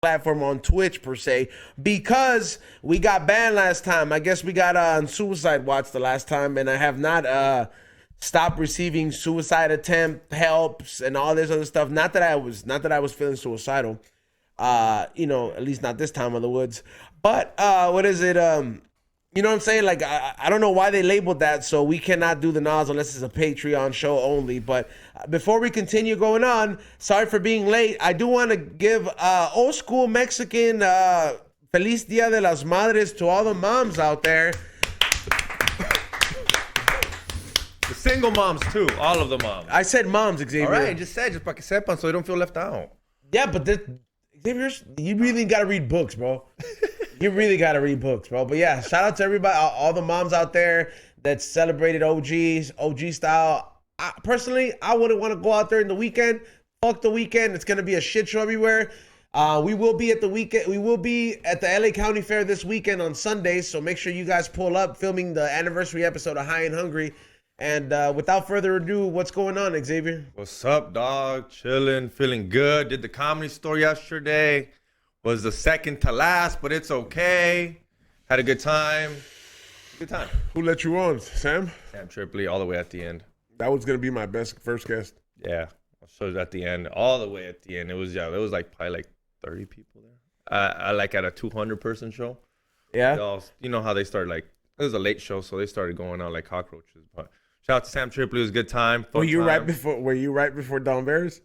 platform on Twitch per se, because we got banned last time. I guess we got on suicide watch the last time, and I have not stopped receiving suicide attempt helps and all this other stuff. Not that I was feeling suicidal, at least not this time of the woods. But what is it? You know what I'm saying? Like, I don't know why they labeled that, so we cannot do the Nas unless it's a Patreon show only. But before we continue going on, sorry for being late. I do want to give old school Mexican Feliz Dia de las Madres to all the moms out there. The single moms, too. All of the moms. I said moms, Xavier. All right, just para que sepan so you don't feel left out. Yeah, but Xavier, you really got to read books, bro. You really got to read books, bro. But yeah, shout out to everybody, all the moms out there that celebrated OG style. Personally, I wouldn't want to go out there in the weekend. Fuck the weekend. It's going to be a shit show everywhere. We will be at the weekend. We will be at the LA County Fair this weekend on Sunday. So make sure you guys pull up, filming the anniversary episode of High and Hungry. And without further ado, what's going on, Xavier? What's up, dog? Chilling, feeling good. Did the Comedy Store yesterday. Was the second to last, but it's okay. Had a good time. Good time. Who let you on, Sam? Sam Tripoli, all the way at the end. That was gonna be my best first guest. Yeah, I'll show you at the end, all the way at the end. It was like probably like 30 people there. I like at a 200-person show. Yeah. You know how they start, like, it was a late show, so they started going out like cockroaches. But shout out to Sam Tripoli. It was a good time. Were you right before Don Barris?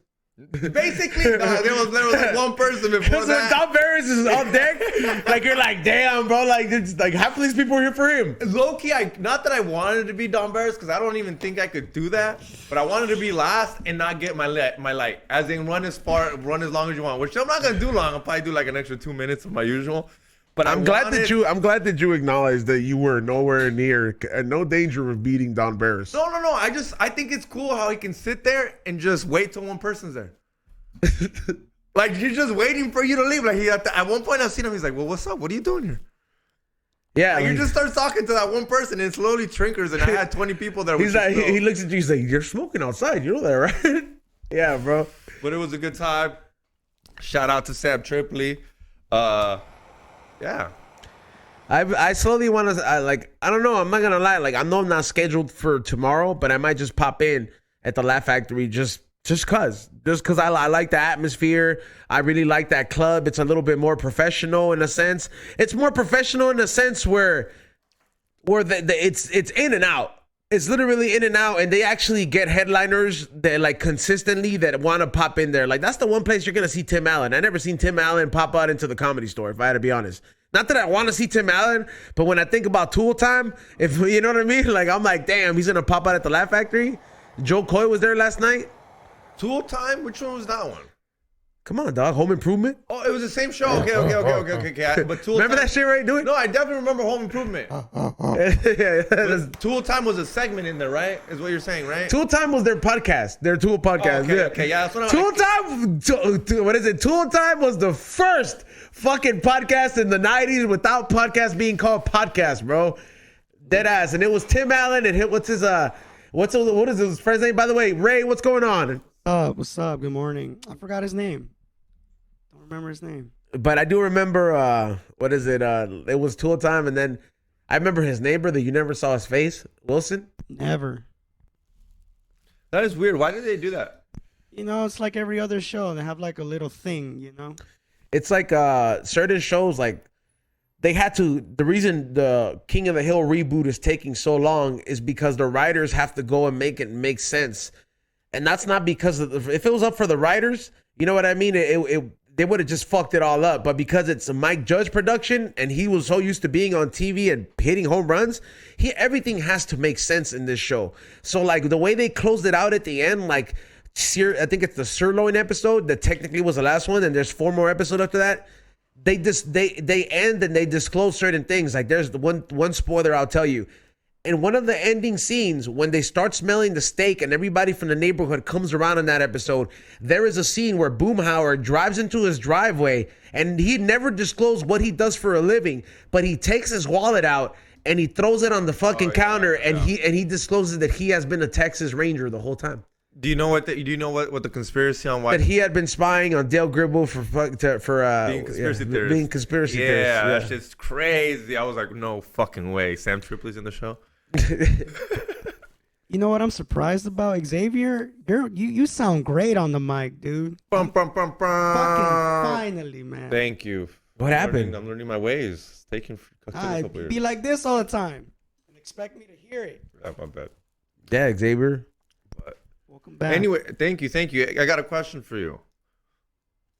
Basically, no, there was like one person before that. Don Barris is on deck. Like, you're like, damn, bro. Like, it's like half of these people are here for him. Low key, not that I wanted to be Don Barris, because I don't even think I could do that. But I wanted to be last and not get my light. As in, run as long as you want. Which I'm not gonna do long. I'll probably do like an extra 2 minutes of my usual. But I'm glad that you acknowledged that you were nowhere near, no danger of beating Don Barris. No. I think it's cool how he can sit there and just wait till one person's there. Like, he's just waiting for you to leave. Like, at one point I've seen him. He's like, "Well, what's up? What are you doing here?" Yeah, like, you just start talking to that one person and it slowly trinkers. And I had 20 people there. He's like, he looks at you. He's like, "You're smoking outside. You know that, right?" Yeah, bro. But it was a good time. Shout out to Sam Tripoli. Yeah. I slowly want to, I don't know. I'm not going to lie. Like, I know I'm not scheduled for tomorrow, but I might just pop in at the Laugh Factory just cause I like the atmosphere. I really like that club. It's a little bit more professional in a sense. It's more professional in a sense where it's in and out. It's literally in and out, and they actually get headliners that like consistently that want to pop in there. Like, that's the one place you're gonna see Tim Allen. I never seen Tim Allen pop out into the Comedy Store, if I had to be honest. Not that I want to see Tim Allen, but when I think about Tool Time, if you know what I mean, like, I'm like, damn, he's gonna pop out at the Laugh Factory. Joe Coy was there last night. Tool Time? Which one was that one? Come on, dog. Home Improvement. Oh, it was the same show. Okay. But Tool remember Time, that shit, right? Do it. No, I definitely remember Home Improvement. Tool Time was a segment in there, right? Is what you're saying, right? Tool Time was their podcast. Their Tool podcast. Okay, yeah. That's what Tool Time. What is it? Tool Time was the first fucking podcast in the 90s without podcast being called podcast, bro. Dead ass. And it was Tim Allen and what is his friend's name? By the way, Ray, what's going on? What's up? Good morning. I forgot his name. Don't remember his name. But I do remember, what is it? It was Tool Time, and then I remember his neighbor that you never saw his face, Wilson. Never. That is weird. Why did they do that? You know, it's like every other show. They have like a little thing, you know? It's like certain shows, like, they had to, the reason the King of the Hill reboot is taking so long is because the writers have to go and make it make sense. And that's not because if it was up for the writers, you know what I mean? They would have just fucked it all up. But because it's a Mike Judge production and he was so used to being on TV and hitting home runs, everything has to make sense in this show. So like the way they closed it out at the end, like I think it's the sirloin episode that technically was the last one, and there's 4 more episodes after that. They end and they disclose certain things. Like there's the one spoiler I'll tell you. In one of the ending scenes, when they start smelling the steak and everybody from the neighborhood comes around in that episode, there is a scene where Boomhauer drives into his driveway, and he never disclosed what he does for a living, but he takes his wallet out and he throws it on the fucking counter, and he discloses that he has been a Texas Ranger the whole time. Do you know what the conspiracy on why That he had been spying on Dale Gribble for being conspiracy theorist? Being conspiracy Yeah, theorist. Yeah, that's just crazy. I was like, no fucking way. Sam Tripoli's in the show. You know what I'm surprised about, Xavier? You sound great on the mic, dude. Bum, bum, bum, bum. Fucking finally, man. Thank you. What happened? I'm learning my ways. It's taking a couple years. Be like this all the time and expect me to hear it. My bad. Yeah, Xavier. Welcome back. Anyway, thank you. I got a question for you.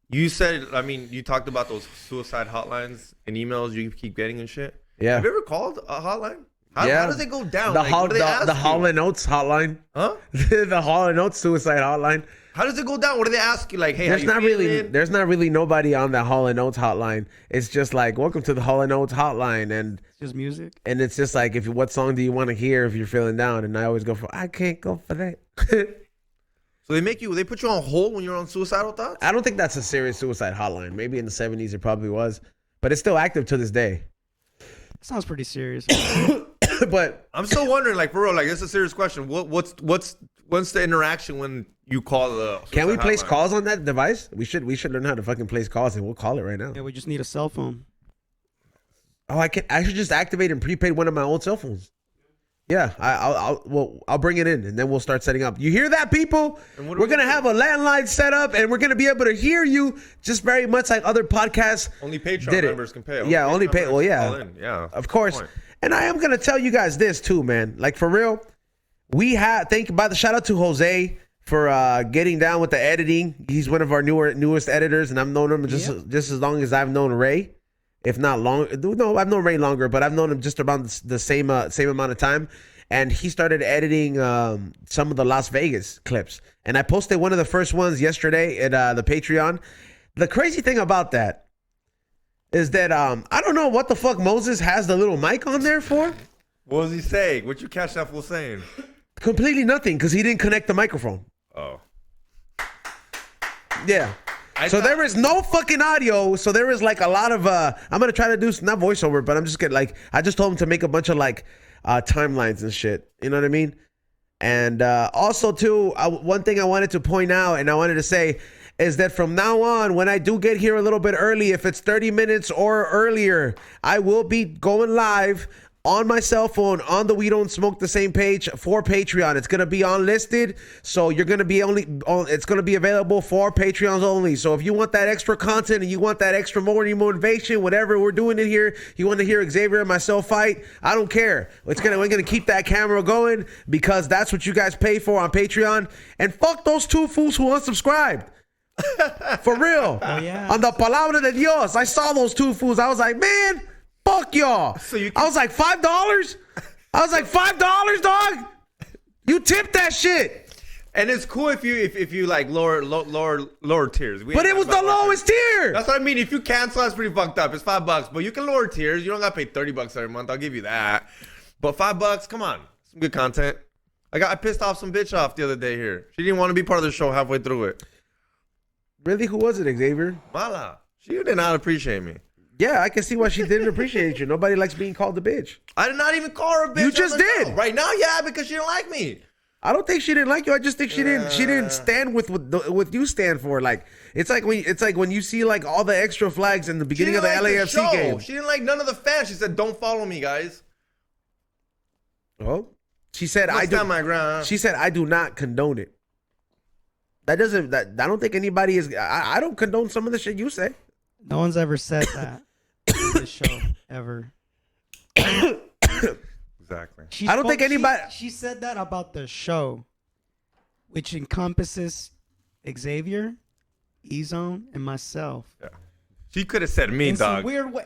You said, you talked about those suicide hotlines and emails you keep getting and shit. Yeah. Have you ever called a hotline? How does it go down? The what do they ask the you? Hall & Oates hotline. Huh? The Hall & Oates suicide hotline. How does it go down? What do they ask you? Like, hey, There's how you feeling? there's not really nobody on that Hall & Oates hotline. It's just like, welcome to the Hall & Oates hotline, and It's just music. it's just like, what song do you want to hear if you're feeling down? And I always go for, I can't go for that. So they put you on hold when you're on suicidal thoughts? I don't think that's a serious suicide hotline. Maybe in the 70s it probably was, but it's still active to this day. Sounds pretty serious. But I'm still wondering, like, for real, like, it's a serious question. What's the interaction when you call the can we suicide place hotline? calls on that device? We should learn how to fucking place calls, and we'll call it right now. Yeah, we just need a cell phone. Oh, I should just activate and prepaid one of my old cell phones. Yeah, I'll bring it in, and then we'll start setting up. You hear that, people? And what are We're we gonna gonna have a landline set up, and we're gonna be able to hear you just very much like other podcasts. Only Patreon did it. members can pay. Yeah, only pay. Patreon Well, members yeah, can call in. Yeah, of course. Good point. And I am gonna tell you guys this too, man. Like, for real, shout out to Jose for getting down with the editing. He's one of our newest editors, and I've known him just as long as I've known Ray. If not long, no, I've known Ray longer, but I've known him just around the same amount of time. And he started editing some of the Las Vegas clips. And I posted one of the first ones yesterday at the Patreon. The crazy thing about that is that I don't know what the fuck Moses has the little mic on there for. What was he saying? What you catch that fool saying? Completely nothing, because he didn't connect the microphone. Oh. Yeah. There is no fucking audio. So there is like a lot of I'm gonna try to do not voiceover, but I'm just gonna I just told him to make a bunch of timelines and shit. You know what I mean? And also too, one thing I wanted to point out and I wanted to say is that from now on, when I do get here a little bit early, if it's 30 minutes or earlier, I will be going live on my cell phone on the We Don't Smoke the Same page for Patreon. It's gonna be unlisted, so you're gonna be it's gonna be available for Patreons only. So if you want that extra content and you want that extra morning motivation, whatever we're doing in here, you want to hear Xavier and myself fight, I don't care. We're gonna keep that camera going because that's what you guys pay for on Patreon. And fuck those two fools who unsubscribed. For real. Oh, yeah. On the palabra de Dios, I saw those two fools. I was like, man, fuck y'all. I was like, $5? I was like, $5, dog? You tip that shit. And it's cool if you like lower tiers. But it was the lowest tier. That's what I mean. If you cancel, that's pretty fucked up. It's $5, but you can lower tiers. You don't gotta pay $30 every month. I'll give you that. But $5, come on, some good content. I pissed off some bitch off the other day here. She didn't want to be part of the show halfway through it. Really? Who was it, Xavier? Mala. She did not appreciate me. Yeah, I can see why she didn't appreciate you. Nobody likes being called a bitch. I did not even call her a bitch. You just did. Right now, yeah, because she didn't like me. I don't think she didn't like you. I just think she didn't stand with what you stand for. Like it's like when you see like all the extra flags in the beginning of the LAFC game. She didn't like none of the fans. She said, "Don't follow me, guys." Well, she said I stand my ground. She said I do not condone it. I don't think anybody is. I don't condone some of the shit you say. No one's ever said that in this show ever. Exactly. I don't think anybody. She said that about the show, which encompasses Xavier, E-Zone, and myself. Yeah. She could have said me, In dog. some weird way.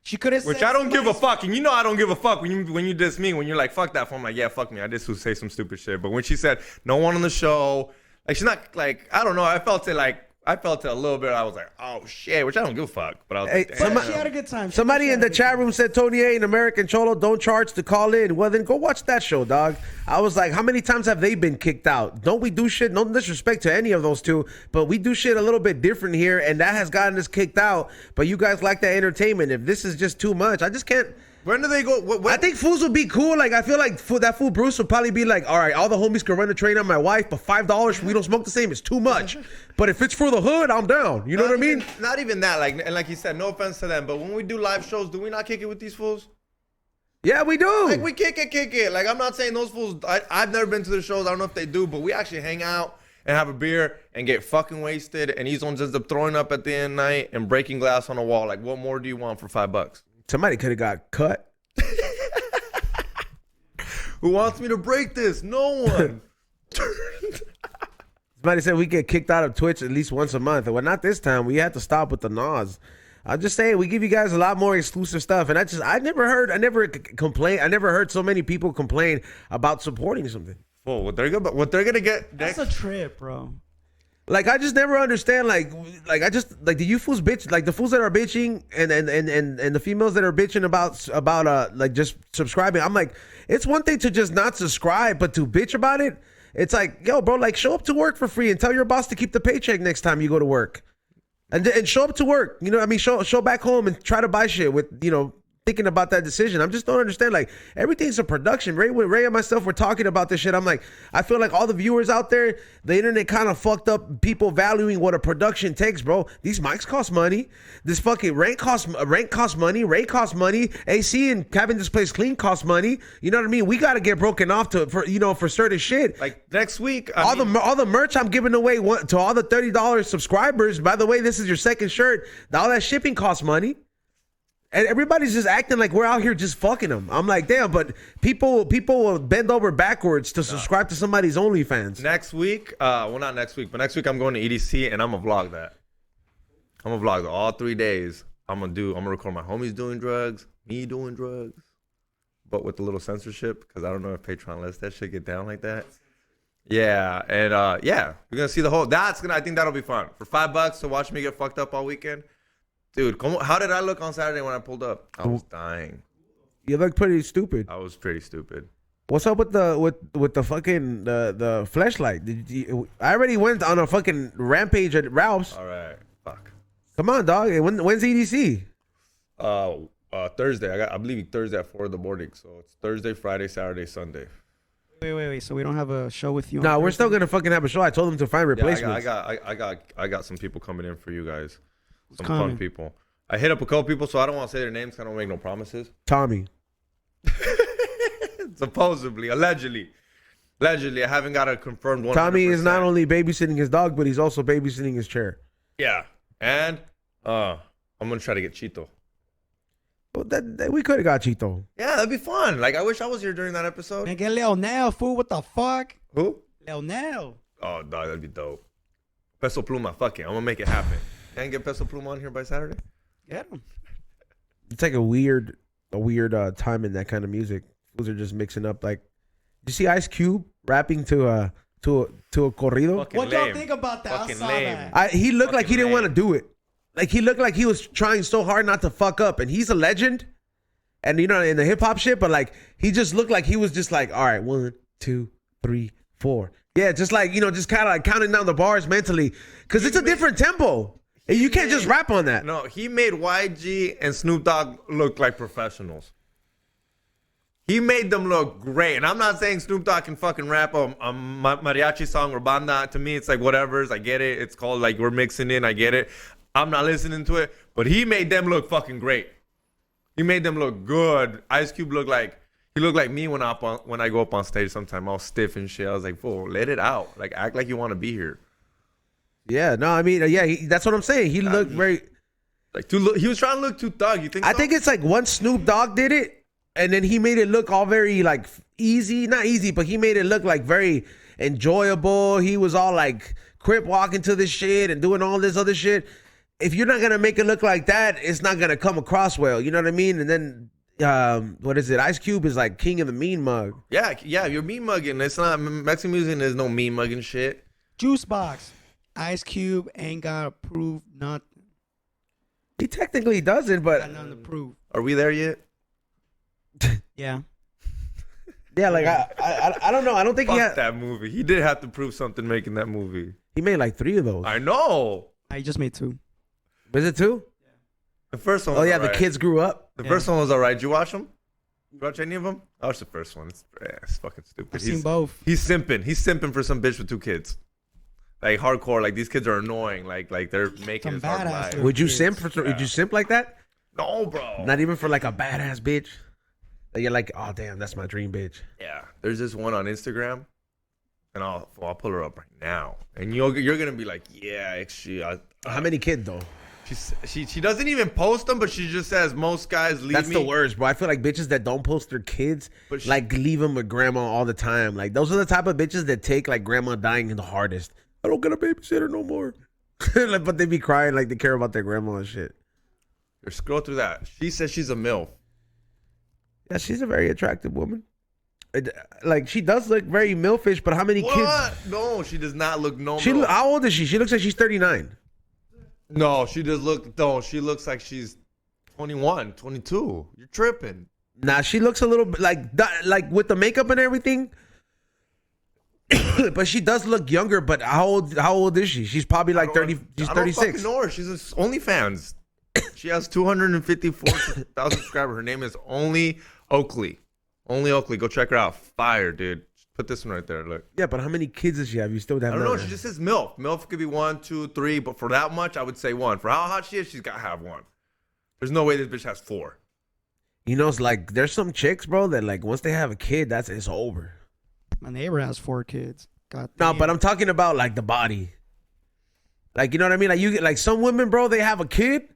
She could have said. Which I don't give a fuck, and you know I don't give a fuck when you diss me. When you're like, fuck that, I'm like, yeah, fuck me. I just would say some stupid shit. But when she said no one on the show, like she's not like, I don't know. I felt it a little bit. I was like, oh shit, which I don't give a fuck. But I was like, But she had a good time. Somebody in the chat room said Tony A and American Cholo don't charge to call in. Well, then go watch that show, dog. I was like, how many times have they been kicked out? Don't we do shit? No disrespect to any of those two, but we do shit a little bit different here, and that has gotten us kicked out. But you guys like that entertainment. If this is just too much, I just can't. When do they go? I think fools would be cool. Like, I feel like that fool Bruce would probably be like, all right, all the homies can run a train on my wife, but $5 we don't smoke the same is too much. But if it's for the hood, I'm down. You know what I mean? Not even that. Like, and like you said, no offense to them, but when we do live shows, do we not kick it with these fools? Yeah, we do. Like, we kick it. Like, I'm not saying those fools. I've never been to the shows. I don't know if they do, but we actually hang out and have a beer and get fucking wasted. And these ones ends up throwing up at the end of the night and breaking glass on a wall. Like, what more do you want for $5? Somebody could have got cut. Who wants me to break this? No one. Somebody said we get kicked out of Twitch at least once a month. Well, not this time. We had to stop with the NOS. I'm just saying we give you guys a lot more exclusive stuff. And I never heard so many people complain about supporting something. Well, what they're gonna get That's next? a trip, bro. Like, I just never understand. Like I just like the you fools bitch. Like the fools that are bitching and the females that are bitching about like just subscribing. I'm like, it's one thing to just not subscribe, but to bitch about it, it's like, yo, bro, like show up to work for free and tell your boss to keep the paycheck next time you go to work, and show up to work. You know what I mean? Show back home and try to buy shit with, you know, thinking about that decision. I'm just don't understand. Like, everything's a production. When Ray and myself were talking about this shit, I'm like, I feel like all the viewers out there, the internet kind of fucked up people valuing what a production takes, bro. These mics cost money. This fucking rent costs money. Ray costs money. AC and having this place clean costs money. You know what I mean? We got to get broken off for certain shit. Like next week, all the merch I'm giving away to all the $30 subscribers. By the way, this is your second shirt. All that shipping costs money. And everybody's just acting like we're out here just fucking them. I'm like, damn, but people will bend over backwards to subscribe to somebody's OnlyFans. Next week, well, not next week, but next week I'm going to EDC and I'm gonna vlog that. I'm gonna vlog all 3 days. I'm gonna record my homies doing drugs, me doing drugs, but with a little censorship because I don't know if Patreon lets that shit get down like that. Yeah, and yeah, we're gonna see the whole. I think that'll be fun for $5 to watch me get fucked up all weekend. Dude, how did I look on Saturday when I pulled up? I was dying. You look pretty stupid. I was pretty stupid. What's up with the fucking the fleshlight? I already went on a fucking rampage at Ralph's. All right, fuck. Come on, dog. When's EDC? Thursday. I believe Thursday at 4 a.m. So it's Thursday, Friday, Saturday, Sunday. Wait. So we don't have a show with you? No, we're still gonna fucking have a show. I told them to find replacements. Yeah, I got some people coming in for you guys. Some coming? fun people. I hit up a couple people, so I don't want to say their names. I don't make no promises. Tommy. Supposedly, allegedly, I haven't got a confirmed one. Tommy is not only babysitting his dog, but he's also babysitting his chair. Yeah, and I'm gonna try to get Chito. But that we could have got Chito. Yeah, that'd be fun. Like, I wish I was here during that episode. Man, get Leonel, fool. What the fuck? Who? Leonel. Oh, dog, that'd be dope. Peso Pluma, fuck it. I'm gonna make it happen. Can I get Peso Pluma on here by Saturday? Get him. It's like a weird time in that kind of music. Fools are just mixing up. Like, did you see Ice Cube rapping to a corrido? Fucking What lame. y'all think about that? Fucking I saw lame. that. He looked like he didn't lame. want to do it. Like, he looked like he was trying so hard not to fuck up. And he's a legend. And, you know, in the hip hop shit, but like, he just looked like he was just like, all right, 1, 2, 3, 4. Yeah, just like, you know, just kind of like counting down the bars mentally. Because it's a different tempo. And you can't just rap on that. No, he made YG and Snoop Dogg look like professionals. He made them look great. And I'm not saying Snoop Dogg can fucking rap a mariachi song or banda. To me, it's like whatever. I get it. It's called like we're mixing in. I get it. I'm not listening to it. But he made them look fucking great. He made them look good. Ice Cube looked like me when I go up on stage sometime, all stiff and shit. I was like, fool, let it out. Like, act like you want to be here. Yeah, no, I mean, yeah, that's what I'm saying. He looked very... Like, he was trying to look too thug. You think so? I think it's like once Snoop Dogg did it, and then he made it look all very, like, easy. Not easy, but he made it look, like, very enjoyable. He was all, like, crip walking to this shit and doing all this other shit. If you're not going to make it look like that, it's not going to come across well. You know what I mean? And then, what is it? Ice Cube is, like, king of the mean mug. Yeah, you're mean mugging. It's not... Mexican music, there's no mean mugging shit. Juice box. Ice Cube ain't got to prove nothing. He technically doesn't, but... Got nothing to prove. Are we there yet? Yeah. Yeah, like, I don't know. I don't think Fuck he had... that movie. He did have to prove something making that movie. He made, like, 3 of those. I know. I just made 2. Was it 2? The first one. Oh was yeah, alright. the kids grew up. The first one was alright. Did you watch them? You watch any of them? I watched the first one. It's fucking stupid. I've seen both. He's simping. He's simping for some bitch with 2 kids. Like hardcore. Like these kids are annoying. Like they're making Some his hard badass life. little Would you kids. simp for? Would you simp like that? No, bro. Not even for like a badass bitch. That you're like, oh damn, that's my dream bitch. Yeah. There's this one on Instagram, and I'll pull her up right now, and you're gonna be like, yeah, actually, How many kids though? she doesn't even post them, but she just says most guys leave That's me. the worst, bro. I feel like bitches that don't post their kids, But like leave them with grandma all the time. Like those are the type of bitches that take like grandma dying the hardest. I don't get a babysitter no more. Like, but they be crying like they care about their grandma and shit. Scroll through that. She says she's a MILF. Yeah, she's a very attractive woman. Like she does look very milfish, but how many What? kids? No, she does not look no. She MILF. how old is she? She looks like she's 39. No, she does look. No, she looks like she's 21, 22. You're tripping. Nah, she looks a little bit like with the makeup and everything. But she does look younger. But how old is she? She's probably like 30. She's I don't 36. fucking know her. She's OnlyFans. She has 254,000 subscribers. Her name is Only Oakley. Only Oakley. Go check her out. Fire, dude. Put this one right there. Look. Yeah, but how many kids does she have? You still have I don't know. none. She just says MILF. MILF could be 1, 2, 3, but for that much, I would say 1. For how hot she is, she's got to have 1. There's no way this bitch has 4. You know, it's like there's some chicks, bro, that like once they have a kid, it's over. My neighbor has 4 kids. God No, damn. but I'm talking about like the body. Like, you know what I mean? Like you get like some women, bro, they have a kid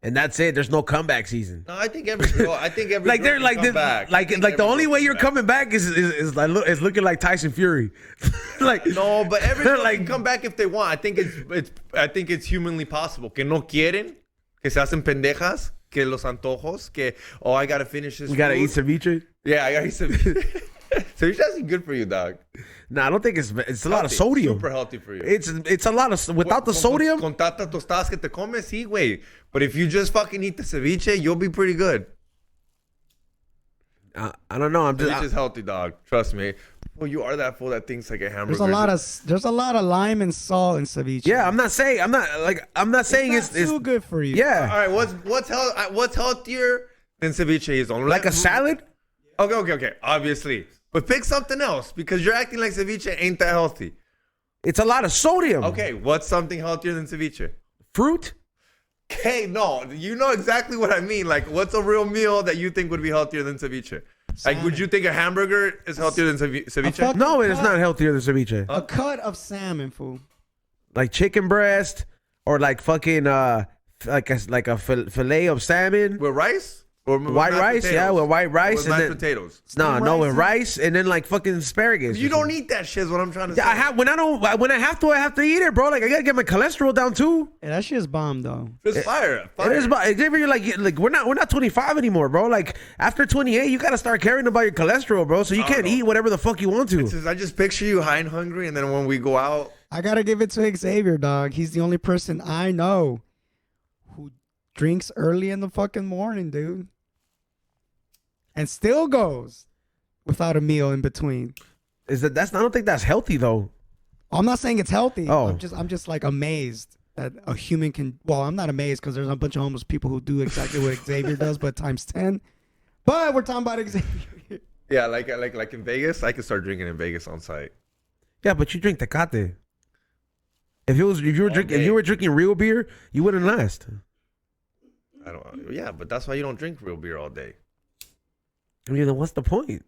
and that's it. There's no comeback season. No, I think every girl. Like girl they're can like come this, back. like I think the every only girl way can you're back. coming back is like is looking like Tyson Fury. Like No, but every girl Like- can come back if they want. I think it's humanly possible. Que no quieren, que se hacen pendejas, que los antojos, que I gotta finish this. you gotta eat food. ceviche. Yeah, I gotta eat ceviche. Ceviche is good for you, dog. Nah, I don't think it's a lot of Healthy. sodium. Super healthy for you. It's a lot of without the sodium. Con tantas tostadas que te comes, sí, güey. But if you just fucking eat the ceviche, you'll be pretty good. I don't know. I'm Ceviche is just healthy, dog. Trust me. Well, you are that fool that thinks like a hamburger. there's a lot of lime and salt in ceviche. yeah. I'm not saying It's it's too good for you. yeah. All right, what's healthier than ceviche is on Like a salad. Okay. Obviously, but pick something else because you're acting like ceviche ain't that healthy. It's a lot of sodium. Okay, what's something healthier than ceviche? Fruit. Okay, no, you know exactly what I mean. Like, what's a real meal that you think would be healthier than ceviche? Like, would you think a hamburger is healthier than ceviche? fuck- No, it is not healthier than ceviche. A cut of salmon, fool. Like chicken breast or like fucking like a fillet of salmon. With rice? Or with White mashed rice, yeah, potatoes? with white rice With and mashed then- potatoes. No, no, with rice? rice and then like fucking asparagus. You don't eat that shit. Is what I'm trying to say. Yeah, I have when I have to eat it, bro. Like I gotta get my cholesterol down too. Yeah, that shit is bomb though. It's fire. It is about Xavier, like we're not 25 anymore, bro. Like after 28, you gotta start caring about your cholesterol, bro. So you can't no. eat whatever the fuck you want to. I just picture you high and hungry, and then when we go out, I gotta give it to Xavier, dog. He's the only person I know who drinks early in the fucking morning, dude, and still goes without a meal in between. I don't think that's healthy though. I'm not saying it's healthy. Oh. I'm just like amazed that a human can. Well, I'm not amazed because there's a bunch of homeless people who do exactly what Xavier does, but times 10. But we're talking about Xavier. yeah, like in Vegas, I could start drinking in Vegas on site. Yeah, but you drink Tecate. If you were drinking real beer, you wouldn't last. I don't. Yeah, but that's why you don't drink real beer all day. I mean, then what's the point?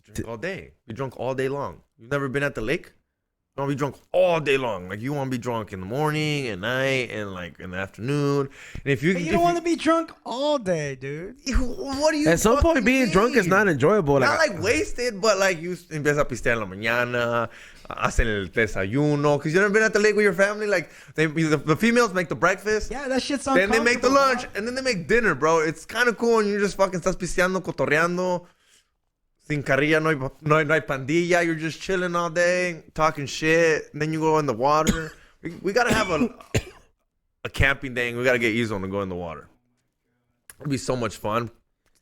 To drink all day. You drunk all day long. You've never been at the lake? You want to be drunk all day long. Like you want to be drunk in the morning, at night, and like in the afternoon. And if you, But you don't want to be drunk all day, dude. what do you? At some point, fucking being drunk is mean? not enjoyable. Not like wasted, but like you empieza a pistear en la mañana, hacen el desayuno. Because you never been at the lake with your family. Like the females make the breakfast. Yeah, that shit's Then they make the uncomfortable, lunch, dog. and then they make dinner, bro. It's kind of cool, and you just fucking estás pisteando, cotorreando. Sin carrilla, no hay pandilla. You're just chilling all day, talking shit. And then you go in the water. We got to have a camping day, and we got to get Izzo to go in the water. It'd be so much fun.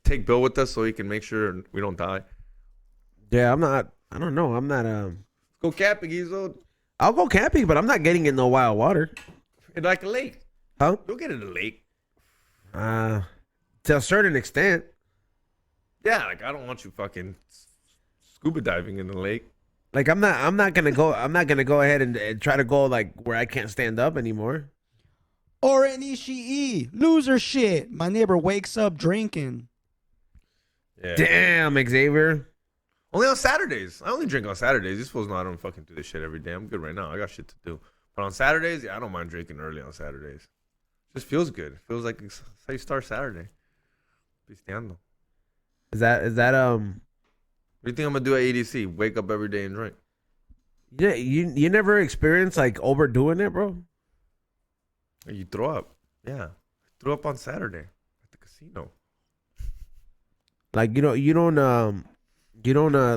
Take Bill with us so he can make sure we don't die. Yeah, I don't know. I'm not. Go camping, Izzo. I'll go camping, but I'm not getting in no wild water. In like a lake. Huh? You'll get in the lake. To a certain extent. Yeah, like I don't want you fucking scuba diving in the lake. Like I'm not gonna go ahead and try to go like where I can't stand up anymore. Or an Ishii, loser shit. My neighbor wakes up drinking. Yeah. Damn, Xavier. Only on Saturdays. I only drink on Saturdays. These fools know I don't fucking do this shit every day. I'm good right now. I got shit to do. But on Saturdays, yeah, I don't mind drinking early on Saturdays. Just feels good. It feels like it's how you start Saturday. Pisteando. Is that What do you think I'm gonna do at EDC? Wake up every day and drink. yeah, you never experienced like overdoing it, bro? You throw up. Yeah. I threw up on Saturday at the casino. Like you don't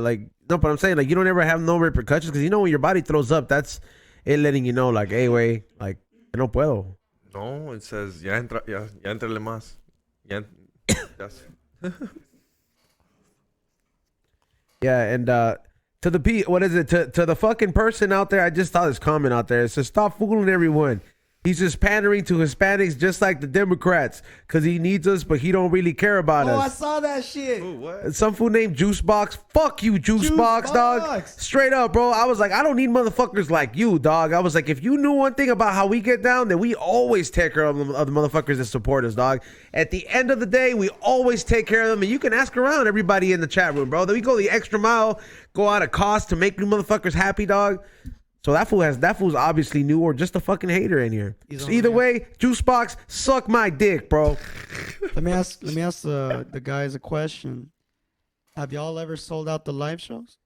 like no, but I'm saying like you don't ever have no repercussions because you know when your body throws up, that's it letting you know like, hey, way, like no puedo. No, it says ya entrele más. Yeah, and to the what is it to the fucking person out there? I just saw this comment out there. It says stop fooling everyone. He's just pandering to Hispanics just like the Democrats because he needs us, but he don't really care about Oh, I us. saw that shit. Ooh, what? Some fool named Juicebox. Fuck you, Juicebox, dog. Juicebox. Straight up, bro. I was like, I don't need motherfuckers like you, dog. I was like, if you knew one thing about how we get down, then we always take care of the motherfuckers that support us, dog. At the end of the day, we always take care of them, and you can ask around everybody in the chat room, bro. Then we go the extra mile, go out of cost to make you motherfuckers happy, dog. So that fool's obviously new or just a fucking hater in here. So either way, Juicebox, suck my dick, bro. Let me ask the guys a question. Have y'all ever sold out the live shows?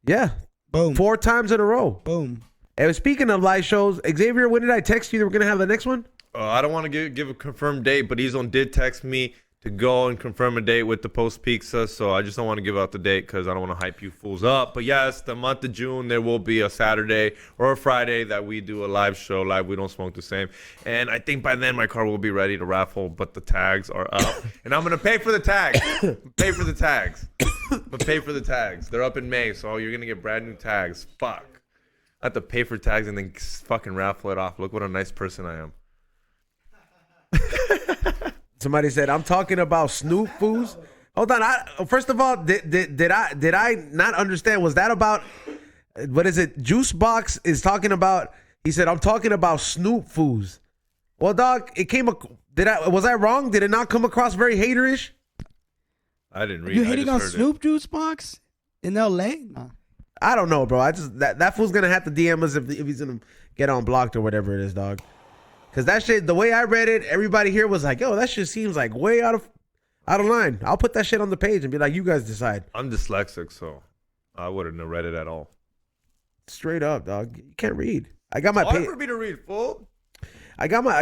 Yeah. Boom. 4 times in a row. Boom. And speaking of live shows, Xavier, when did I text you that we're gonna have the next one? I don't want to give a confirmed date, but Ezone did text me to go and confirm a date with the Post Pizza, so I just don't want to give out the date because I don't want to hype you fools up. But yes, the month of June, there will be a Saturday or a Friday that we do a live show. Live, we don't smoke the same. And I think by then my car will be ready to raffle, but the tags are up. And I'm going to pay for the tags. Pay for the tags. But pay for the tags. They're up in May, so you're going to get brand new tags. Fuck. I have to pay for tags and then fucking raffle it off. Look what a nice person I am. Somebody said, I'm talking about Snoop fools. Hold on. First of all, did I not understand? Was that about, what is it? Juicebox is talking about, he said, I'm talking about Snoop fools. Well, dog, was I wrong? Did it not come across very haterish? I didn't read. You hating on Snoop Juicebox in LA? Nah. I don't know, bro. I just, that fool's going to have to DM us if he's going to get unblocked or whatever it is, dog. Because that shit, the way I read it, everybody here was like, yo, that shit seems like way out of line. I'll put that shit on the page and be like, you guys decide. I'm dyslexic, so I wouldn't have read it at all. Straight up, dog. You can't read. I got my hard for me to read, fool. I got my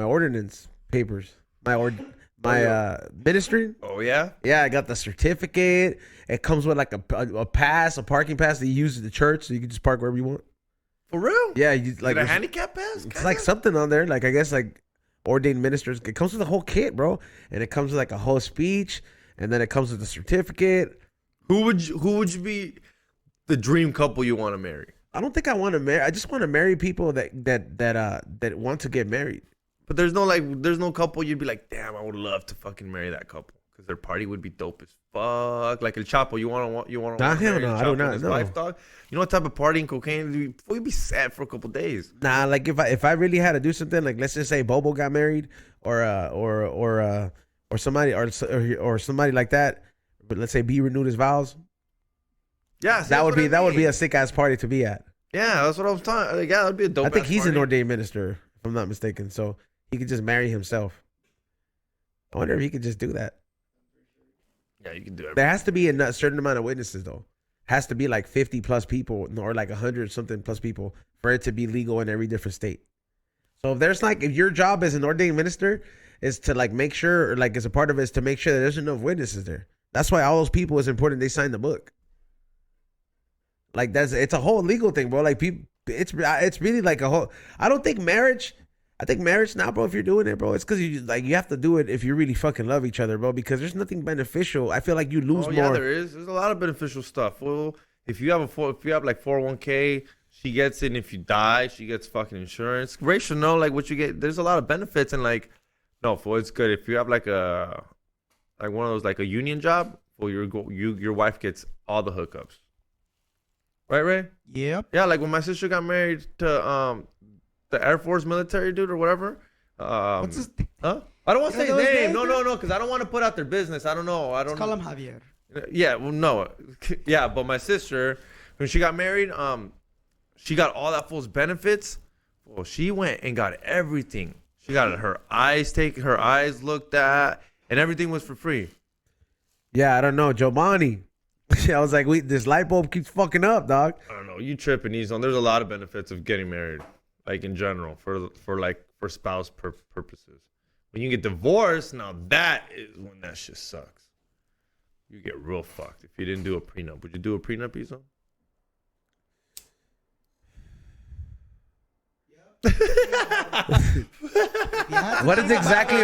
ordinance papers. My ministry. Oh yeah? Yeah, I got the certificate. It comes with like a pass, a parking pass that you use at the church, so you can just park wherever you want. For real? Yeah, you like a handicap pass? It's like something on there. Like I guess like ordained ministers. It comes with a whole kit, bro, and it comes with like a whole speech, and then it comes with a certificate. Who would you be the dream couple you want to marry? I don't think I want to marry. I just want to marry people that want to get married. But there's no couple you'd be like, damn, I would love to fucking marry that couple because their party would be dope as fuck. Like El Chapo, you want Nah, hell marry no, El I Chapo do and not his know. wife, dog? You know what type of party and cocaine? We'd be sad for a couple days. Nah, like if I really had to do something, like let's just say Bobo got married, or somebody or somebody like that, but let's say B renewed his vows. Yeah, that would be a sick ass party to be at. Yeah, that's what I was talking. Like, yeah, that'd be a dope. I think he's party. an ordained minister, if I'm not mistaken, so he could just marry himself. I wonder if he could just do that. Yeah, you can do it. There has to be a certain amount of witnesses, though. Has to be like 50 plus people, or like 100 something plus people for it to be legal in every different state. So if your job as an ordained minister is to like make sure, or like as a part of it is to make sure that there's enough witnesses there. That's why all those people is important. They signed the book. Like it's a whole legal thing, bro. Like people, it's really like a whole. I don't think marriage. I think marriage now, bro. If you're doing it, bro, it's because you have to do it if you really fucking love each other, bro. Because there's nothing beneficial. I feel like you lose more. Yeah, there is. There's a lot of beneficial stuff. Well, if you have like 401k, she gets it. And if you die, she gets fucking insurance. Ray should know like what you get. There's a lot of benefits and like, no, for it's good if you have like one of those like a union job. Well, your wife gets all the hookups. Right, Ray? Yep. Yeah, like when my sister got married to the Air Force military dude or whatever. What's his? Huh? I don't want to You say know his his name. name, No, because I don't want to put out their business. I don't know. I don't Let's call know. him Javier. Yeah, well, no. Yeah, but my sister, when she got married, she got all that fool's benefits. Well, she went and got everything. She got her eyes looked at, and everything was for free. Yeah, I don't know, Giovanni. I was like, this light bulb keeps fucking up, dog. I don't know. You tripping these on? There's a lot of benefits of getting married, like in general, for spouse purposes. When you get divorced, now that is when that shit sucks. You get real fucked if you didn't do a prenup. Would you do a prenup, Iso? What is exactly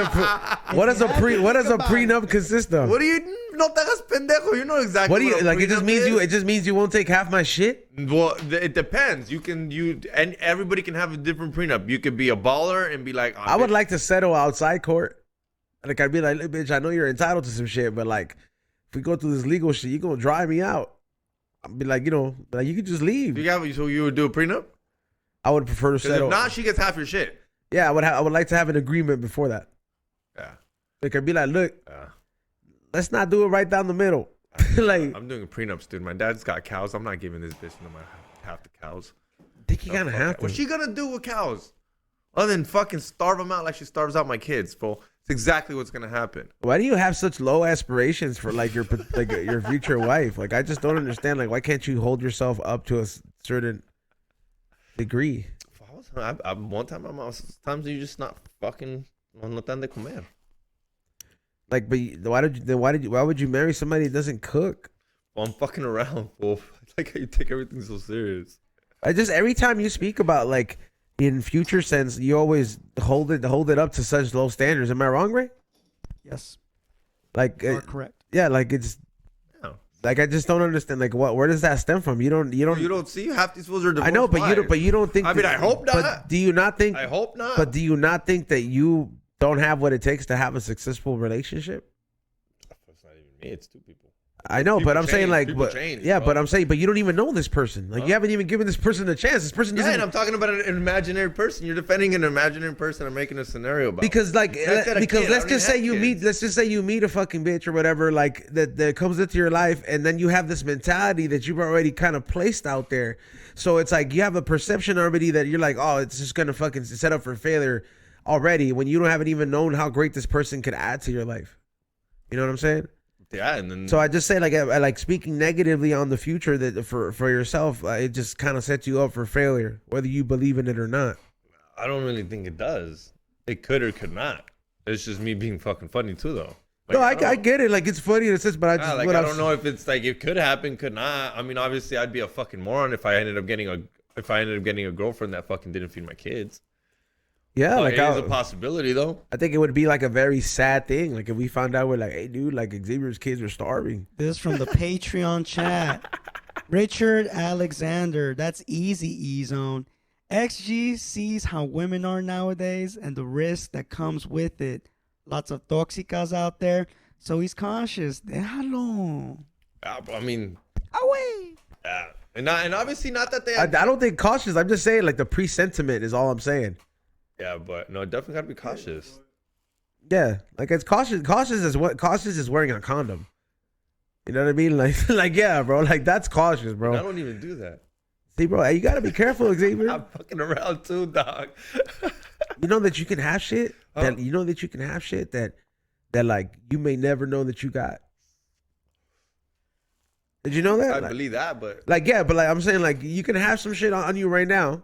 what does a prenup consist of? What do you no te hagas pendejo? You know exactly. What do you what a like? It just prenup means is? it just means you won't take half my shit. Well, it depends. And everybody can have a different prenup. You could be a baller and be like, I would like to settle outside court. Like I'd be like, "Look, bitch, I know you're entitled to some shit, but like, if we go through this legal shit, you gonna drive me out." I'd be like, like you could just leave. So you would do a prenup? I would prefer to Because settle. if not, she gets half your shit. Yeah, I would like to have an agreement before that. Yeah. Like I'd be like, look, let's not do it right down the middle. Like I'm doing a prenup, dude. My dad's got cows. I'm not giving this bitch no my half the cows. I think you gotta have to. What's she gonna do with cows? Other than fucking starve them out like she starves out my kids, bro. It's exactly what's gonna happen. Why do you have such low aspirations for like your future wife? Like I just don't understand. Like why can't you hold yourself up to a certain degree? One time my mom says, sometimes you just not fucking no tan de comer. Like, but why would you marry somebody that doesn't cook? Well, I'm fucking around, fool. It's like how you take everything so serious. Every time you speak about like in future sense, you always hold it up to such low standards. Am I wrong, Ray? Yes. Like, You are correct. yeah, like it's. Yeah. Like I just don't understand. Like where does that stem from? You don't see half these fools are divorced. I know, but you don't think. I mean, I hope not. But do you not think? I hope not. But do you not think that you don't have what it takes to have a successful relationship? It's not even me. It's two people. I know, People but I'm saying change. like, People but change, yeah, bro. but I'm saying, but you don't even know this person. Like you haven't even given this person a chance. This person Yeah, doesn't. and I'm talking about an imaginary person. You're defending an imaginary person. I'm making a scenario about. Because like That's got a because kid. I let's don't just even say have you kids. let's just say you meet a fucking bitch or whatever like that comes into your life, and then you have this mentality that you've already kind of placed out there. So it's like you have a perception already that you're like, oh, it's just gonna fucking set up for failure already when you haven't even known how great this person could add to your life. You know what I'm saying? Yeah, and then So I just say like speaking negatively on the future that for yourself, it just kind of sets you up for failure, whether you believe in it or not. I don't really think it does. It could or could not. It's just me being fucking funny too, though. Like, No, I get it. Like it's funny in a sense, but I just like what I I'm- don't know if it's like it could happen, could not. I mean, obviously, I'd be a fucking moron if I ended up getting a girlfriend that fucking didn't feed my kids. Yeah, But like it is a possibility, though. I think it would be like a very sad thing. Like if we found out we're like, hey, dude, like Xavier's kids are starving. This is from the Patreon chat. Richard Alexander. That's easy, E-Zone. XG sees how women are nowadays and the risk that comes with it. Lots of toxicas out there. So he's cautious. Déjalo. I mean, Away. yeah. And obviously not that they I have, don't think cautious. I'm just saying like the pre-sentiment is all I'm saying. yeah, but no, definitely gotta be cautious. Yeah, like it's cautious. Cautious is wearing a condom. You know what I mean? Like yeah, bro. Like that's cautious, bro. I don't even do that. See, bro, you gotta be careful, Xavier. I'm fucking around too, dog. You know that you can have shit. Huh? That like you may never know that you got. Did you know that? I Like- believe that, but Like yeah, but like I'm saying, like you can have some shit on you right now,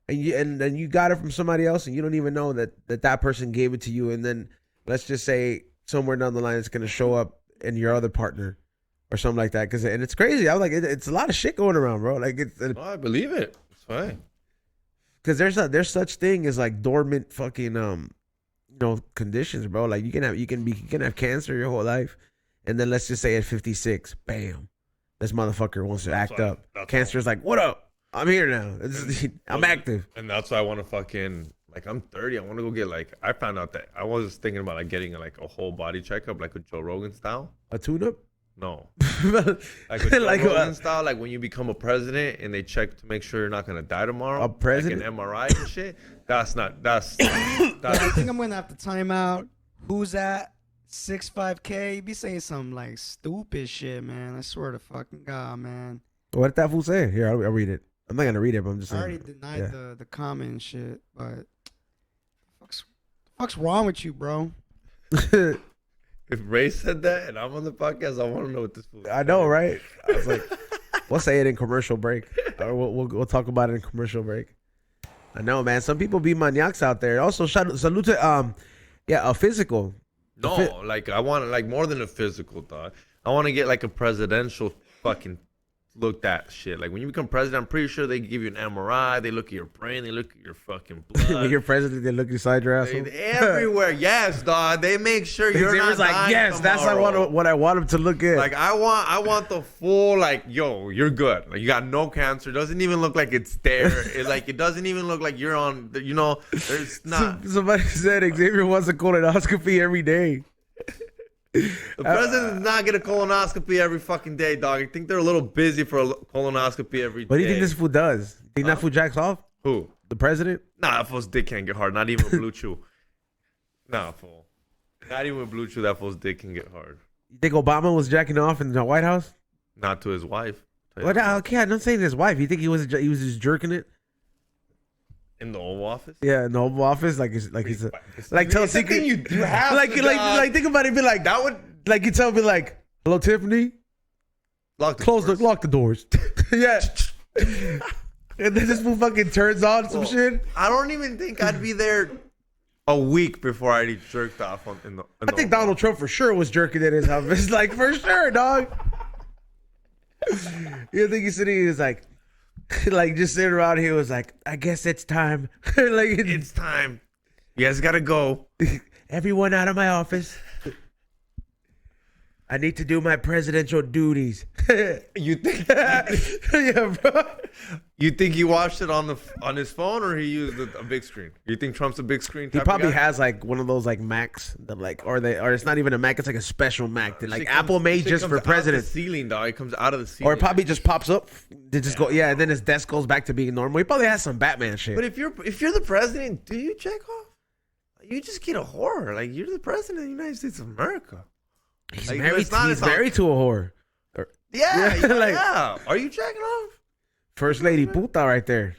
and then you got it from somebody else, and you don't even know that person gave it to you, and then let's just say somewhere down the line it's gonna show up in your other partner or something like that. And it's crazy. I was like, it's a lot of shit going around, bro. Like it's no, I believe it. It's fine. because there's such thing as like dormant fucking conditions, bro. Like you can have cancer your whole life, and then let's just say at 56, bam. This motherfucker wants to act fine. up. That's Cancer's like, what up? I'm here now. I'm active. And that's why I want to fucking, like, I'm 30. I want to go get, like, I found out that I was thinking about, like, getting, like, a whole body checkup, like a Joe Rogan style. A tune-up? No. Like a Joe Like Rogan what? style, like when you become a president and they check to make sure you're not going to die tomorrow. A president? Like an MRI and shit. That's I think I'm gonna have to time out. Who's that? 65K? Be saying some like stupid shit, man. I swear to fucking God, man. What did that fool say? Here, I'll read it. I'm not gonna read it, but I'm just I saying. already denied the comment and shit, but fuck's wrong with you, bro? If Ray said that and I'm on the podcast, I want to know what this fool. I know, right? I was like, we'll say it in commercial break, or we'll talk about it in commercial break. I know, man. Some people be maniacs out there. Also, salute to a physical. No, like I want like more than a physical dog. I want to get like a presidential fucking looked at shit. Like when you become president, I'm pretty sure they give you an MRI. They look at your brain. They look at your fucking blood. When you're president, they look inside your asshole. Everywhere, yes, dog. They make sure you're not like, dying yes, that's what I want him to look at. Like I want the full like, yo, you're good. Like you got no cancer. It doesn't even look like it's there. It doesn't even look like you're on. You know, there's not. Somebody said Xavier wants a colonoscopy every day. The president does not get a colonoscopy every fucking day, dog. I think they're a little busy for a colonoscopy every day. What do you think this fool does? Think that fool jacks off? Who? The president? Nah, that fool's dick can't get hard. Not even with Blue Chew. Nah, fool. Not even with Blue Chew, that fool's dick can get hard. You think Obama was jacking off in the White House? Not to his wife. What? Okay, I'm not saying his wife. You think he was just jerking it? In the Oval Office? Yeah, in the Oval Office, like he's like tell a It's something secret. you have like think about it. Be like that would like you tell me like, hello Tiffany, lock the lock the doors. Yeah. And then this fool fucking turns on some shit. I don't even think I'd be there a week before I'd jerked off in the I think Donald Trump for sure was jerking at his office. Like for sure, dog. You think he's sitting? He's like just sitting around here. Was like, I guess it's time. Like it's time. You guys gotta go. Everyone out of my office. I need to do my presidential duties. You think? Yeah, bro. You think he watched it on his phone or he used a big screen? You think Trump's a big screen? He probably has like one of those like Macs that like, or it's not even a Mac. It's like a special Mac that like Apple made just for presidents. The ceiling, dog. It comes out of the ceiling. Or it probably just pops up. They just go, and then his desk goes back to being normal. He probably has some Batman shit. But if you're the president, do you check off? You just get a whore. Like you're the president of the United States of America. He's like, married. He's married to a whore. Yeah, like, yeah. Are you checking off? First lady puta right there.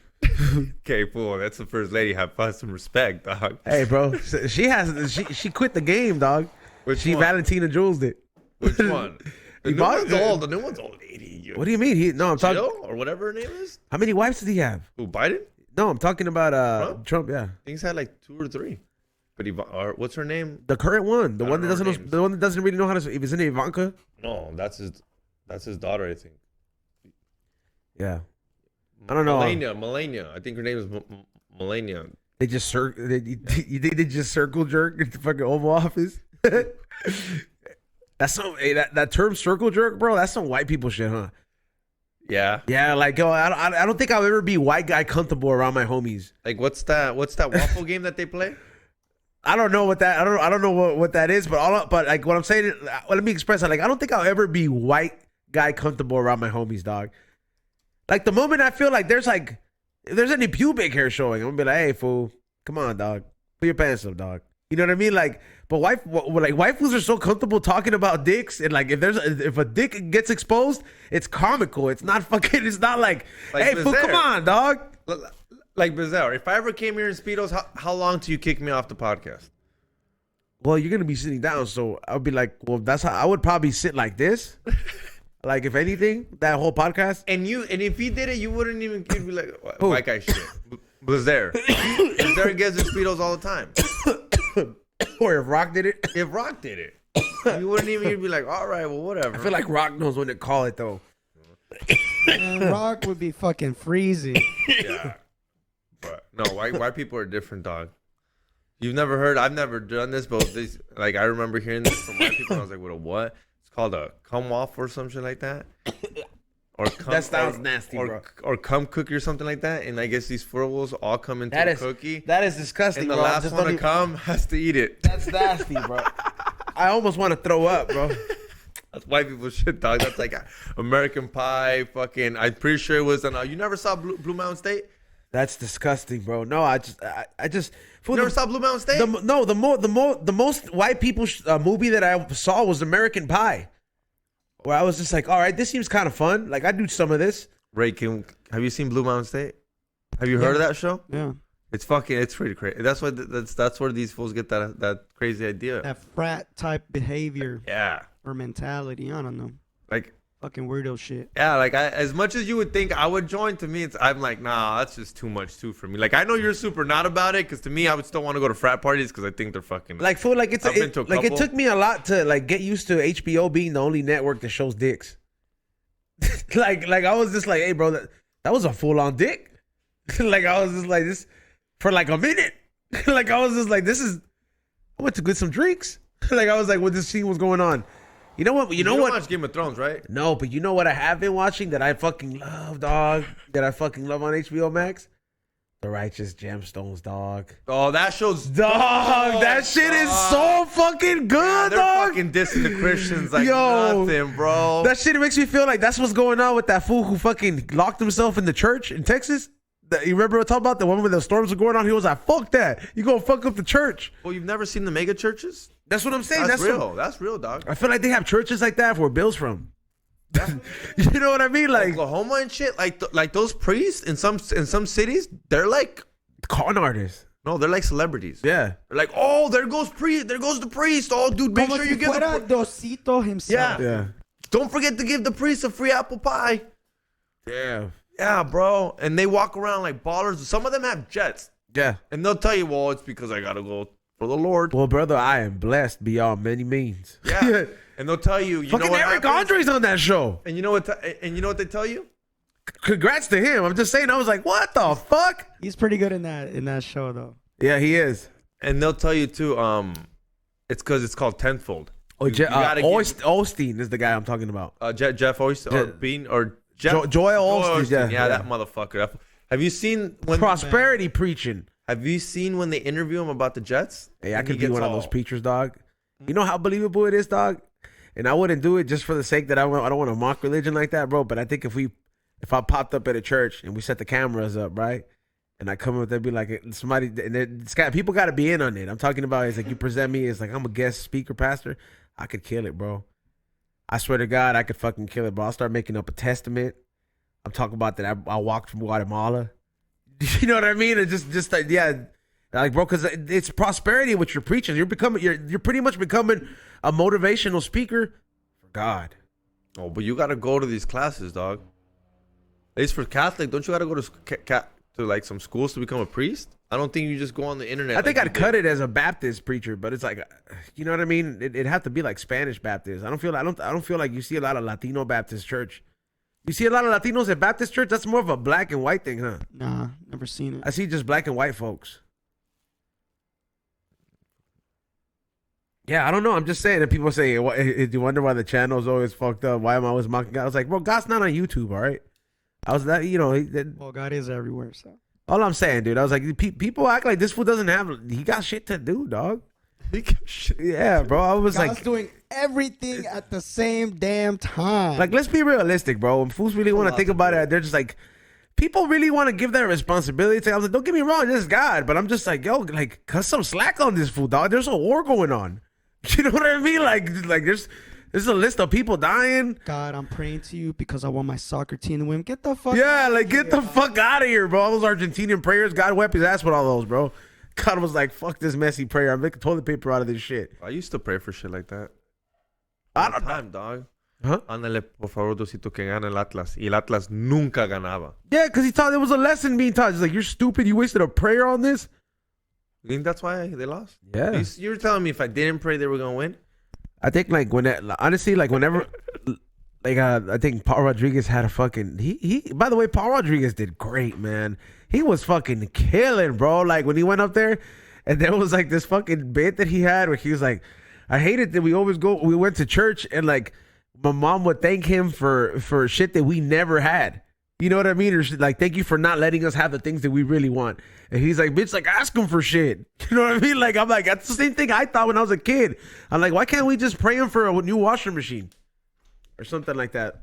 Okay, fool. That's the first lady. Have some respect, dog. Hey, bro. She quit the game, dog. Which one? Valentina Jules did. Which one? The new one's old. The new one's old. 80. What do you mean? I'm talking. Or whatever her name is. How many wives did he have? Who, Biden? No, I'm talking about Trump. Yeah. I think he's had like 2 or 3. But what's her name? The current one, the one that doesn't really know how to. If it's in Ivanka. No, that's his daughter, I think. Yeah, I don't know. Melania. I think her name is Melania. They just you think they just circle jerk at the fucking Oval Office? That's some that term circle jerk, bro. That's some white people shit, huh? Yeah. Yeah, like yo, I don't think I'll ever be white guy comfortable around my homies. Like what's that waffle game that they play? I don't know what that I don't know what that is, but like what I'm saying, let me express it. Like I don't think I'll ever be white guy comfortable around my homies, dog. Like the moment I feel like if there's any pubic hair showing, I'm gonna be like, hey fool, come on, dog, put your pants up, dog. You know what I mean? Like, but white fools are so comfortable talking about dicks, and like if a dick gets exposed, it's comical. It's not fucking. It's not like hey fool, come on, dog. Like Bizarre, if I ever came here in Speedos, how long till you kick me off the podcast? Well, you're gonna be sitting down, so I'll be like, well, that's how I would probably sit like this. Like if anything, that whole podcast. And if he did it, you wouldn't even be like white guy shit. Bizarre gets in Speedos all the time. Or if Rock did it. If Rock did it, you wouldn't even be like, all right, well, whatever. I feel like Rock knows when to call it though. Man, Rock would be fucking freezing. Yeah. But no, white people are different, dog. You've never heard? I've never done this, but like I remember hearing this from white people. And I was like, "What? What? It's called a cum waffle or some shit like that." or cum, That sounds nasty, bro. Or cum cookie or something like that. And I guess these furbles all come into That a is cookie. That is disgusting, And the bro. last Just one don't to come has to eat it. That's nasty, bro. I almost want to throw up, bro. That's white people shit, dog. That's like American Pie. Fucking. I'm pretty sure it was. You never saw Blue Mountain State? That's disgusting, bro. No, I just. You never saw Blue Mountain State? The most white people movie that I saw was American Pie, where I was just like, all right, this seems kind of fun. Like I'd do some of this. Ray, have you seen Blue Mountain State? Have you heard of that show? Yeah. It's pretty crazy. That's why that's where these fools get that crazy idea. That frat type behavior Yeah. or mentality. I don't know. Like, Fucking weirdo shit. yeah, like as much as you would think I would join, to me, I'm like, nah, that's just too much for me. Like, I know you're super not about it, because to me, I would still want to go to frat parties because I think they're fucking. Like, fool, like I've been to a like it couple. took me a lot to like get used to HBO being the only network that shows dicks. like I was just like, hey, bro, that was a full on dick. Like I was just like this for like a minute. Like I was just like, this is. I went to get some drinks. Like I was like, what this scene was going on. You know what? You know don't what? watch Game of Thrones, right? No, but you know what I have been watching that I fucking love, dog? That I fucking love on HBO Max? The Righteous Gemstones, dog. Oh, that show's Dog, that shit is so fucking good, They're dog. fucking dissing the Christians like Yo, nothing, bro. That shit makes me feel like that's what's going on with that fool who fucking locked himself in the church in Texas. You remember what I'm talking about? The one where the storms were going on? He was like, fuck that. You gonna fuck up the church. Well, you've never seen the mega churches? That's what I'm saying. That's real. What, That's real, dog. I feel like they have churches like that where Bill's from. You know what I mean? Like Oklahoma and shit. Like those priests in some cities, they're like con artists. no, they're like celebrities. Yeah. They're like, oh, there goes the priest. Oh, dude, make Como sure si you give fuera the Dosito himself. Yeah. Yeah. don't forget to give the priest a free apple pie. Yeah. Yeah, bro. And they walk around like ballers. Some of them have jets, Yeah. and they'll tell you, well, it's because I gotta go for the Lord. Well, brother, I am blessed beyond many means. Yeah. And they'll tell you, Fucking know what Eric happens? Andre's on that show. And you know what? And you know what they tell you? Congrats to him. I'm just saying. I was like, what the fuck? He's pretty good in that show though. Yeah, he is. And they'll tell you too. It's because it's called tenfold. Oh, You gotta give- Osteen is the guy I'm talking about. Jeff Oyster or Bean or Jeff Joel Osteen, yeah. that motherfucker. Have you seen when Prosperity preaching. Have you seen when they interview him about the Jets? Hey, I And could he be gets one of all- those preachers, dog. You know how believable it is, dog? And I wouldn't do it just for the sake that I don't want to mock religion like that, bro. But I think if I popped up at a church and we set the cameras up, right? And I come up, they'd be like, somebody, and people got to be in on it. I'm talking about, it's like you present me as like I'm a guest speaker pastor. I could kill it, bro. I swear to God, I could fucking kill it, bro. I'll start making up a testament. I'm talking about that I walked from Guatemala. You know what I mean? It's just like, yeah. Like, bro, because it's prosperity what you're preaching. You're pretty much becoming a motivational speaker for God. Oh, but you got to go to these classes, dog. At least for Catholic, don't you got to go to like some schools to become a priest? I don't think you just go on the internet. I think like I'd cut it as a Baptist preacher, but it's like, you know what I mean? It'd have to be like Spanish Baptist. I don't feel like you see a lot of Latino Baptist church. You see a lot of Latinos at Baptist church. That's more of a black and white thing, huh? Nah, never seen it. I see just black and white folks. Yeah, I don't know. I'm just saying that people say, do you wonder why the channel's always fucked up? Why am I always mocking God? I was like, bro, God's not on YouTube, all right? I was that, you know. Well, God is everywhere, so. All I'm saying, dude, I was like, people act like this fool doesn't have, he got shit to do, dog. Yeah, bro. I was God's like, doing everything at the same damn time. like, let's be realistic, bro. When fools really want to think about it, they're just like, people really want to give that responsibility. I was like, don't get me wrong, this is God, but I'm just like, yo, like, cut some slack on this fool, dog. There's a war going on. You know what I mean? Like there's a list of people dying. God, I'm praying to you because I want my soccer team to win. Get the fuck Yeah, out like of get here. the fuck out of here, bro. All those Argentinian prayers, God wipe his ass with all those, bro. God was like, fuck this messy prayer. I'm making toilet paper out of this shit. I used to pray for shit like that. I All the don't know. time, dog. Huh? Ándale, por favor, Diosito, que gane el Atlas. Y el Atlas nunca ganaba. Yeah, because he taught there was a lesson being taught. He's like, you're stupid. You wasted a prayer on this. You think that's why they lost? Yeah. You're telling me if I didn't pray, they were going to win? I think like honestly, like whenever, like I think Paul Rodriguez had a fucking he. By the way, Paul Rodriguez did great, man. He was fucking killing, bro. Like when he went up there, and there was like this fucking bit that he had where he was like, I hated that we went to church and like my mom would thank him for shit that we never had. You know what I mean? Or like, thank you for not letting us have the things that we really want. And he's like, bitch, like, ask him for shit. You know what I mean? Like, I'm like, that's the same thing I thought when I was a kid. I'm like, why can't we just pray him for a new washing machine or something like that?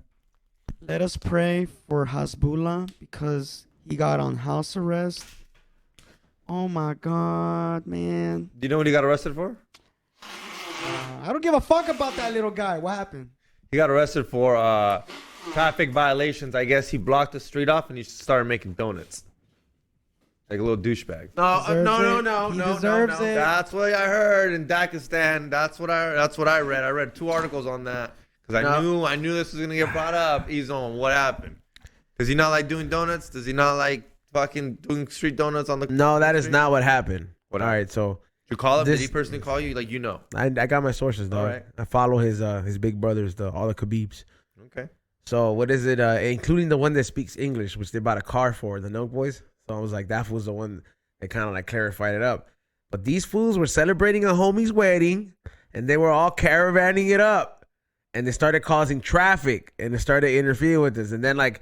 Let us pray for Hasbullah because he got on house arrest. Oh my God, man. Do you know what he got arrested for? I don't give a fuck about that little guy. What happened? He got arrested for traffic violations. I guess he blocked the street off and he started making donuts. Like a little douchebag. No. He deserves it. That's what I heard in Dakistan. That's what I read. I read 2 articles on that because I knew this was gonna get brought up. He's on what happened. Does he not like doing donuts? Does he not like fucking doing street donuts on the? No, that is not what happened. What All right, so did you call him? Did he personally call you? Like you know. I got my sources though. All right. I follow his big brothers, all the Khabibs. Okay. So what is it? Including the one that speaks English, which they bought a car for, the Note Boys. So I was like, that was the one that kind of like clarified it up. But these fools were celebrating a homie's wedding, and they were all caravanning it up, and they started causing traffic, and they started interfering with this, and then like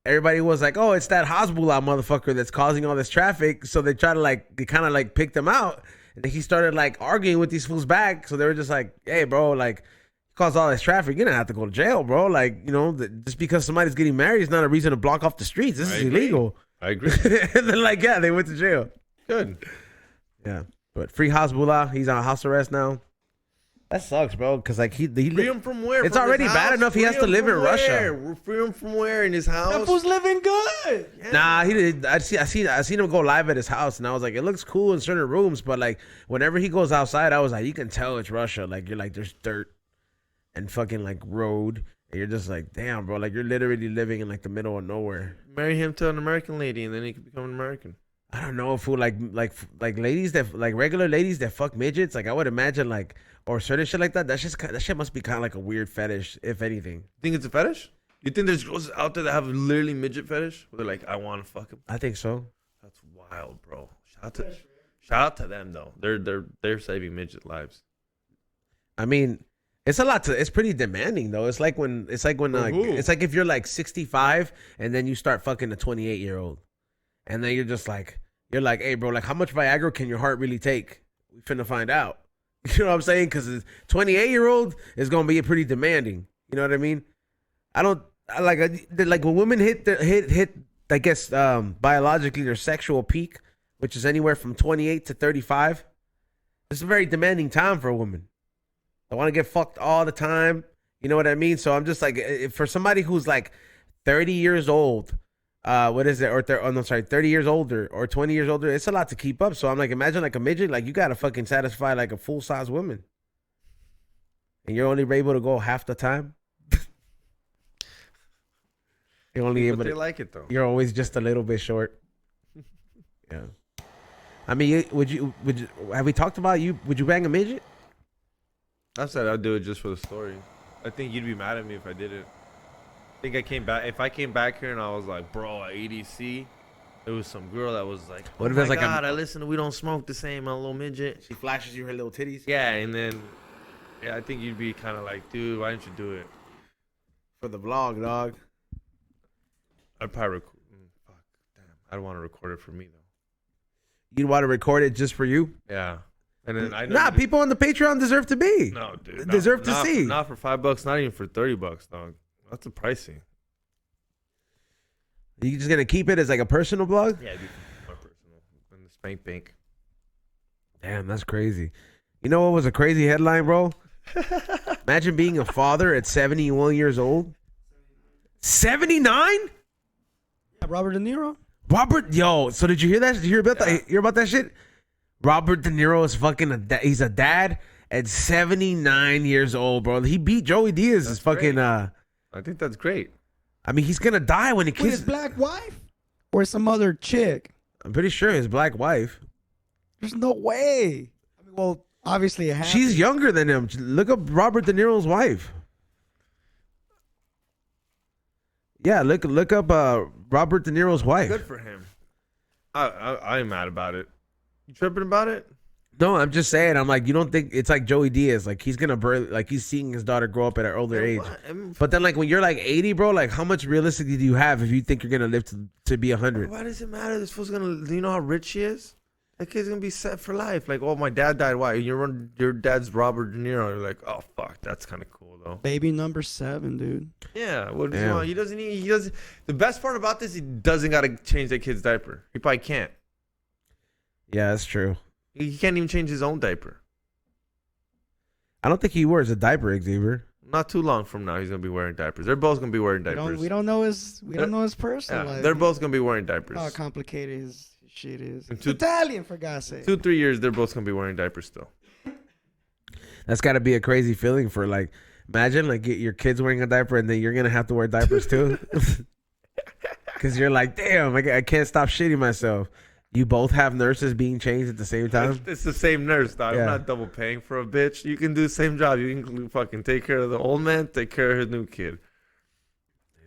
everybody was like, oh, it's that Hasbullah motherfucker that's causing all this traffic. So they kind of like picked him out, and then he started like arguing with these fools back. So they were just like, hey, bro, like, cause all this traffic, you're gonna have to go to jail, bro. Like, you know, just because somebody's getting married is not a reason to block off the streets. This is illegal. I agree. And then, like, yeah, they went to jail. Good. Yeah, but free Hasbullah. He's on house arrest now. That sucks, bro. Cause like he free him from where? It's from already bad enough he has to live in Russia. Free him from where? In his house? That fool's living good. Yeah. Nah, he did. I seen him go live at his house, and I was like, it looks cool in certain rooms, but like whenever he goes outside, I was like, you can tell it's Russia. Like you're like, there's dirt and fucking like road, and you're just like, damn, bro, like you're literally living in like the middle of nowhere. Marry him to an American lady, and then he could become an American. I don't know if like ladies that like regular ladies that fuck midgets. Like I would imagine like or certain shit like that. That shit must be kind of like a weird fetish, if anything. Think it's a fetish? You think there's girls out there that have literally midget fetish? Where they're like, I want to fuck him. I think so. That's wild, bro. Shout out to them though. They're saving midget lives. I mean, it's a lot it's pretty demanding though. It's like when it's like if you're like 65 and then you start fucking a 28-year-old, and then you're like, hey, bro, like how much Viagra can your heart really take? We finna find out. You know what I'm saying? Because a 28-year-old is gonna be pretty demanding. You know what I mean? I like when women hit I guess biologically their sexual peak, which is anywhere from 28 to 35. It's a very demanding time for a woman. I want to get fucked all the time. You know what I mean? So I'm just like, for somebody who's like 30 years old, 30 years older or 20 years older, it's a lot to keep up. So I'm like, imagine like a midget, like you got to fucking satisfy like a full-size woman. And you're only able to go half the time. You're only able to. They like it though. You're always just a little bit short. Yeah. I mean, would you have we talked about would you bang a midget? I said I'd do it just for the story. I think you'd be mad at me if I did it. I think if I came back here and I was like, bro, at EDC, there was some girl that was like, what if it's like God, I listen to We Don't Smoke the Same, a little midget. She flashes you her little titties? Yeah, and then, I think you'd be kind of like, dude, why didn't you do it? For the vlog, dog. I'd probably fuck, damn. I don't want to record it for me, though. You'd want to record it just for you? Yeah. And then I know people on the Patreon deserve to be. No, dude. Deserve to see. Not for $5, not even for $30, dog. That's a pricey. You just gonna keep it as like a personal blog? Yeah, dude, more personal. And the spank bank. Damn, that's crazy. You know what was a crazy headline, bro? Imagine being a father at 71 years old. 79? Yeah, Robert De Niro. So did you hear that? Did you hear about that? Hear about that shit? Robert De Niro is fucking he's a dad at 79 years old, bro. He beat Joey Diaz's fucking I think that's great. I mean, he's gonna die when he With kisses his black wife or some other chick. I'm pretty sure his black wife. There's no way. I mean, well, obviously it happened. She's younger than him. Look up Robert De Niro's wife. Yeah, look up Robert De Niro's wife. Good for him. I ain't mad about it. You tripping about it? No, I'm just saying. I'm like, you don't think it's like Joey Diaz? Like he's gonna like he's seeing his daughter grow up at an older age. But then like when you're like 80, bro, like how much realistically do you have if you think you're gonna live to be 100? Why does it matter? This fool's gonna. You know how rich he is? That kid's gonna be set for life. Like, oh, my dad died. Why? Your dad's Robert De Niro. You're like, oh fuck, that's kind of cool though. Baby number 7, dude. Yeah. What does he want? He doesn't. He doesn't. The best part about this, he doesn't gotta change that kid's diaper. He probably can't. Yeah, that's true. He can't even change his own diaper. I don't think he wears a diaper, Xavier. Not too long from now, he's gonna be wearing diapers. They're both gonna be wearing diapers. We don't know his personal life. They're both gonna be wearing diapers. How complicated his shit is. In It's Italian, for God's sake. 2-3 years, they're both gonna be wearing diapers still. That's got to be a crazy feeling for like, imagine like your kids wearing a diaper and then you're gonna have to wear diapers too, because you're like, damn, I can't stop shitting myself. You both have nurses being changed at the same time. It's the same nurse, dog. Yeah. I'm not double paying for a bitch. You can do the same job. You can fucking take care of the old man, take care of his new kid.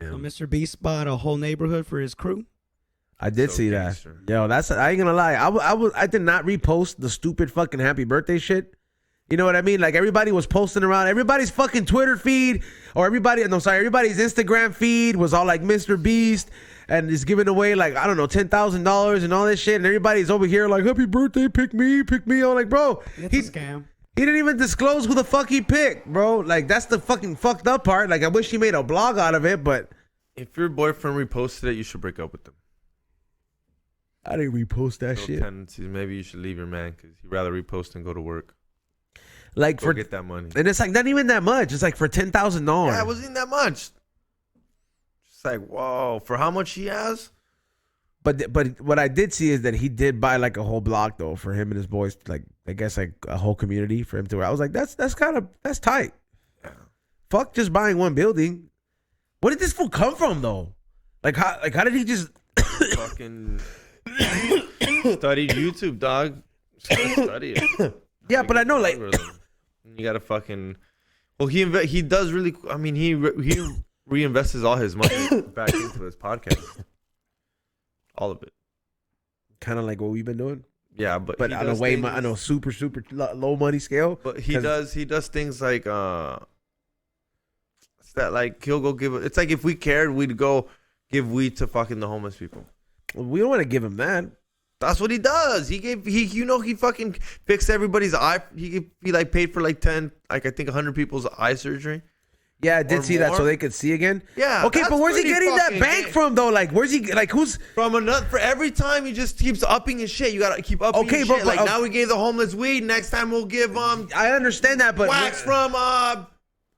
So Mr. Beast bought a whole neighborhood for his crew. I did So see gangster. that. Yo, I ain't gonna lie. I did not repost the stupid fucking happy birthday shit. You know what I mean? Like everybody was posting around. Everybody's fucking Twitter feed or everybody's Instagram feed was all like Mr. Beast and is giving away like, I don't know, $10,000 and all this shit. And everybody's over here like, happy birthday, pick me. I'm like, bro, It's a scam. he didn't even disclose who the fuck he picked, bro. Like that's the fucking fucked up part. Like I wish he made a blog out of it, but If your boyfriend reposted it, you should break up with them. I didn't repost that No shit. tendencies. Maybe you should leave your man because he'd rather repost than go to work. Like Go get that money. and it's like not even that much. It's like for $10,000. Yeah, it wasn't that much. Just like, whoa, for how much he has? But what I did see is that he did buy like a whole block though for him and his boys, like I guess like a whole community for him to. I was like, that's tight. Yeah. Fuck just buying one building. Where did this fool come from though? Like how did he just? Fucking studied YouTube, dog. Just gotta study it. Yeah, but I know like You gotta fucking. Well, he does really. I mean, he reinvests all his money back into his podcast. All of it. kind of like what we've been doing. Yeah, but But on a way, I know super low money scale. But he does things like it's that like he'll go give. It's like if we cared, we'd go give weed to fucking the homeless people. We don't want to give him that. That's what he does. He fucking fixed everybody's eye. He like paid for like 10, like I think 100 people's eye surgery. Yeah, I did Or see that more. so they could see again. Yeah. Okay, that's but where's he pretty getting that fucking bank gay. from though? Like, where's he like? Who's From another for every time he just keeps upping his shit. You gotta keep upping. Okay, his but- shit. but, Like now we gave the homeless weed. Next time we'll give I understand that, but wax from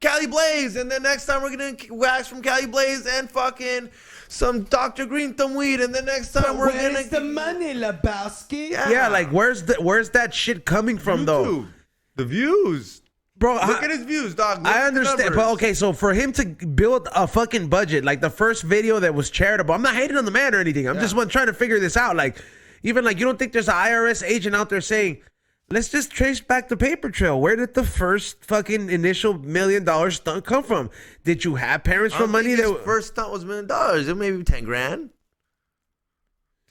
Cali Blaze, and then next time we're gonna wax from Cali Blaze and fucking some Dr. Green thumb weed, and then next time we're gonna the money, Lebowski? yeah, like where's that shit coming from though, YouTube. The views, bro? look at his views, dog. Look at I the understand, numbers. but okay, so for him to build a fucking budget, like the first video that was charitable, I'm not hating on the man or anything. I'm just trying to figure this out. Like, even like you don't think there's an IRS agent out there saying, let's just trace back the paper trail. Where did the first fucking initial $1 million stunt come from? Did you have parents I from don't money think that his first stunt was $1 million. It may be 10 grand.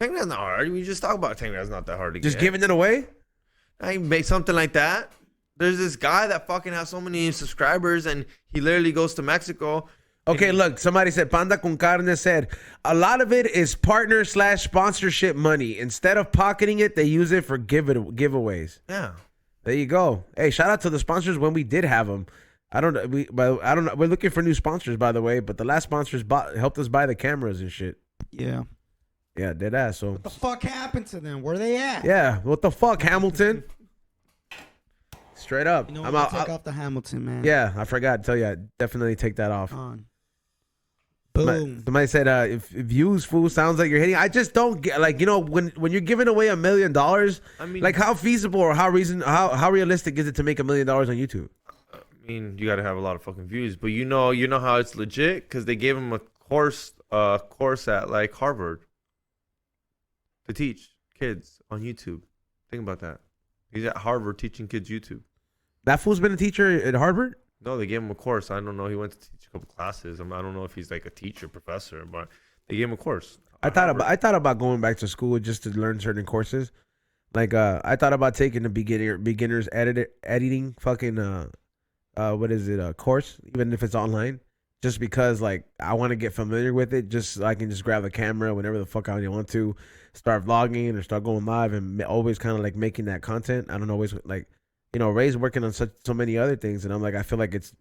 10 grand's not hard. We just talk about 10 grand's not that hard to just get. giving it away? I make something like that. There's this guy that fucking has so many subscribers, and he literally goes to Mexico. Okay, look, somebody said, Panda con Carne said, a lot of it is partner/sponsorship money. Instead of pocketing it, they use it for giveaways. Yeah. There you go. Hey, shout out to the sponsors when we did have them. I don't know. We're looking for new sponsors, by the way, but the last sponsors helped us buy the cameras and shit. Yeah. Yeah, dead ass. So What the fuck happened to them? Where they at? yeah, what the fuck, Hamilton? Straight up. You know, I'm what? out. Take off the Hamilton, man. Yeah, I forgot to tell you. I definitely take that off. On. Boom. Somebody said, if views, fool, sounds like you're hitting. I just don't get, like, you know, when you're giving away $1 million, I mean, like how feasible or how realistic is it to make $1 million on YouTube? I mean, you got to have a lot of fucking views, but you know how it's legit because they gave him a course at like Harvard to teach kids on YouTube. Think about that. He's at Harvard teaching kids YouTube. That fool's been a teacher at Harvard? No, they gave him a course. I don't know. He went to teach a couple classes. I don't know if he's like a teacher, professor, but they gave him a course. I thought about going back to school just to learn certain courses. Like I thought about taking the beginners editing fucking what is it course, even if it's online, just because like I want to get familiar with it, just so I can just grab the camera whenever the fuck I want to, start vlogging or start going live, and always kind of like making that content. I don't always like, you know, Ray's working on so many other things, and I'm like, I feel like it's,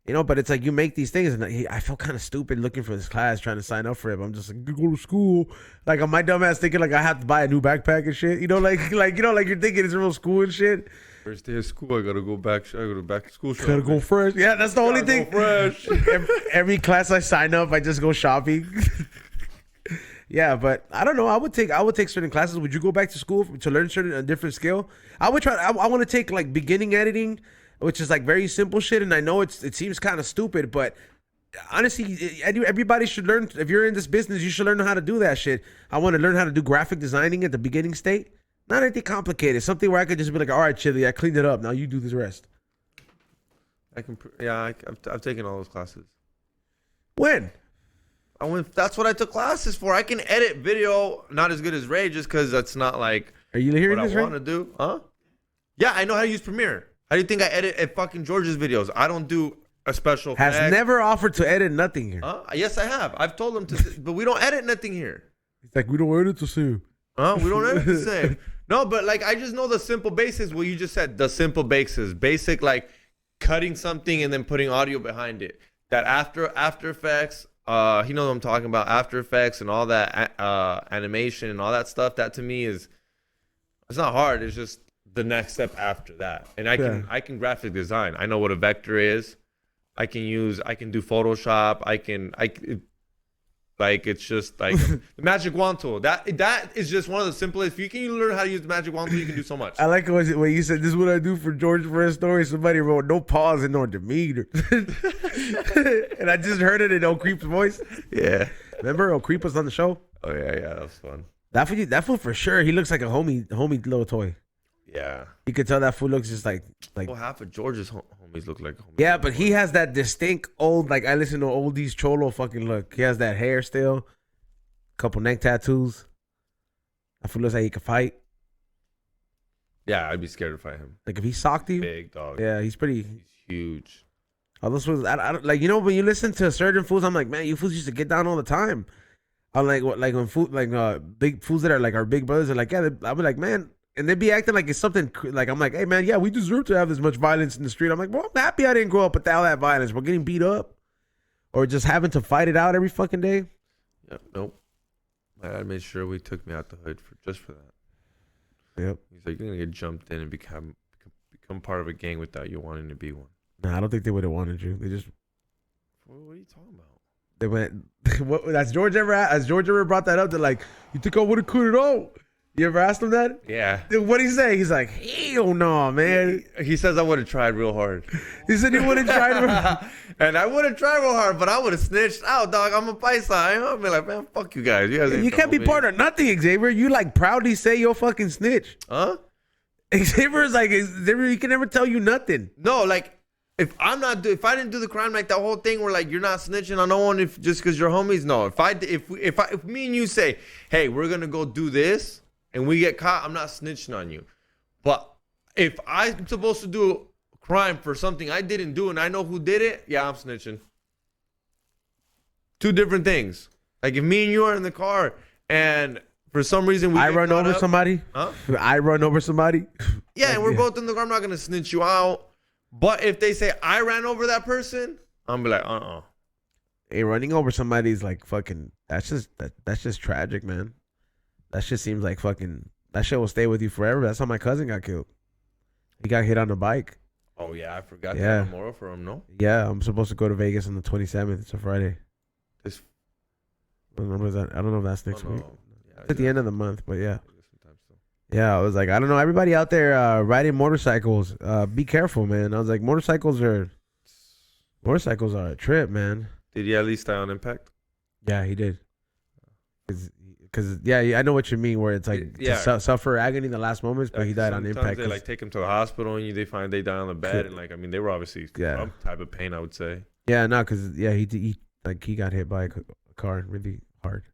you know, but it's like you make these things, and I feel kind of stupid looking for this class, trying to sign up for it. But I'm just like, go to school, like on my dumb ass thinking like I have to buy a new backpack and shit, you know, like you know, like you're thinking it's real school and shit. First day of school, I gotta go back. I gotta back to school. Gotta go fresh. Yeah, that's the only thing. Fresh. every class I sign up, I just go shopping. Yeah, but I don't know. I would take certain classes. Would you go back to school to learn a different skill? I would try. I want to take like beginning editing, which is like very simple shit. And I know it seems kind of stupid, but honestly, everybody should learn. If you're in this business, you should learn how to do that shit. I want to learn how to do graphic designing at the beginning state. Not anything complicated. Something where I could just be like, all right, Chili, I cleaned it up. Now you do the rest. I've taken all those classes. When? That's what I took classes for. I can edit video, not as good as Ray, just because that's not like. Are you hearing what this, I want to do? Huh? Yeah, I know how to use Premiere. How do you think I edit at fucking George's videos? I don't do a special. Has effect. never offered to edit nothing here. Yes, I have. I've told him to, but we don't edit nothing here. It's like we don't edit the same. We don't edit the same. No, but like I just know the simple basics. What you just said, the simple basics, basic like cutting something and then putting audio behind it. That After Effects, you know what I'm talking about, After Effects and all that animation and all that stuff. That to me it's not hard. It's just the next step after that. And I can graphic design. I know what a vector is. I can do Photoshop. Like it's just like the magic wand tool. That is just one of the simplest. If you can learn how to use the magic wand tool, you can do so much. I like when you said this is what I do for George for his story. Somebody wrote no pause and no demeanor, and I just heard it in O Creep's voice. Yeah, remember O Creep was on the show? Oh yeah, that was fun. That fool for sure. He looks like a homie little toy. Yeah, you could tell that fool looks just like. Well, half of George's homies look like homies. Yeah, but he has that distinct old, like I listen to oldies cholo fucking look. He has that hair still, couple neck tattoos. That fool looks like he could fight. Yeah, I'd be scared to fight him. Like if he socked you, big dog. Yeah, he's huge. All those fools, I don't, like, you know, when you listen to certain fools, I'm like, man, you fools used to get down all the time. I'm like, what, like when food, like big fools that are like our big brothers are like, yeah, I'll be like, man. And they be acting like it's something like, I'm like, hey man, yeah, we deserve to have this much violence in the street. I'm like, well, I'm happy I didn't grow up with all that violence. We're getting beat up or just having to fight it out every fucking day. Yep, nope. My dad made sure we took me out the hood just for that. Yep. He's like, you're gonna get jumped in and become part of a gang without you wanting to be one. Nah, I don't think they would have wanted you. They just. What are you talking about? They went. Has George ever brought that up? They're like, you think I would have cut it out? You ever asked him that? Yeah. What'd he say? He's like, hell no, man. He says I would have tried real hard. He said he would have tried. And I would have tried real hard, but I would have snitched out, dog. I'm a paisa. I'd be like, man, fuck you guys. You can't be part of nothing, Xavier. You like proudly say you'll fucking snitch. Huh? Xavier's like, he can never tell you nothing. No, like, if I didn't do the crime, like that whole thing where like you're not snitching on no one just because you're homies. No, if me and you say, hey, we're gonna go do this, and we get caught, I'm not snitching on you. But if I'm supposed to do a crime for something I didn't do and I know who did it, yeah, I'm snitching. Two different things. Like if me and you are in the car and for some reason I run over somebody. Huh? I run over somebody. Yeah, and we're both in the car. I'm not gonna snitch you out. But if they say I ran over that person, I'm be like, Hey, running over somebody is like fucking. That's just tragic, man. That shit seems like fucking. That shit will stay with you forever. That's how my cousin got killed. He got hit on the bike. Oh yeah, I forgot to have a moral for him. No. Yeah, I'm supposed to go to Vegas on the 27th. It's a Friday. I don't know if that's next week. Yeah, it's at the end of the month, but yeah. Yeah, I was like, I don't know. Everybody out there riding motorcycles, be careful, man. I was like, motorcycles are a trip, man. Did he at least die on impact? Yeah, he did. Because I know what you mean. Where it's like to suffer agony in the last moments, but he died on impact. They like take him to the hospital and they find they die on the bed, and like I mean they were obviously some type of pain, I would say. Yeah, no, because he got hit by a car really hard.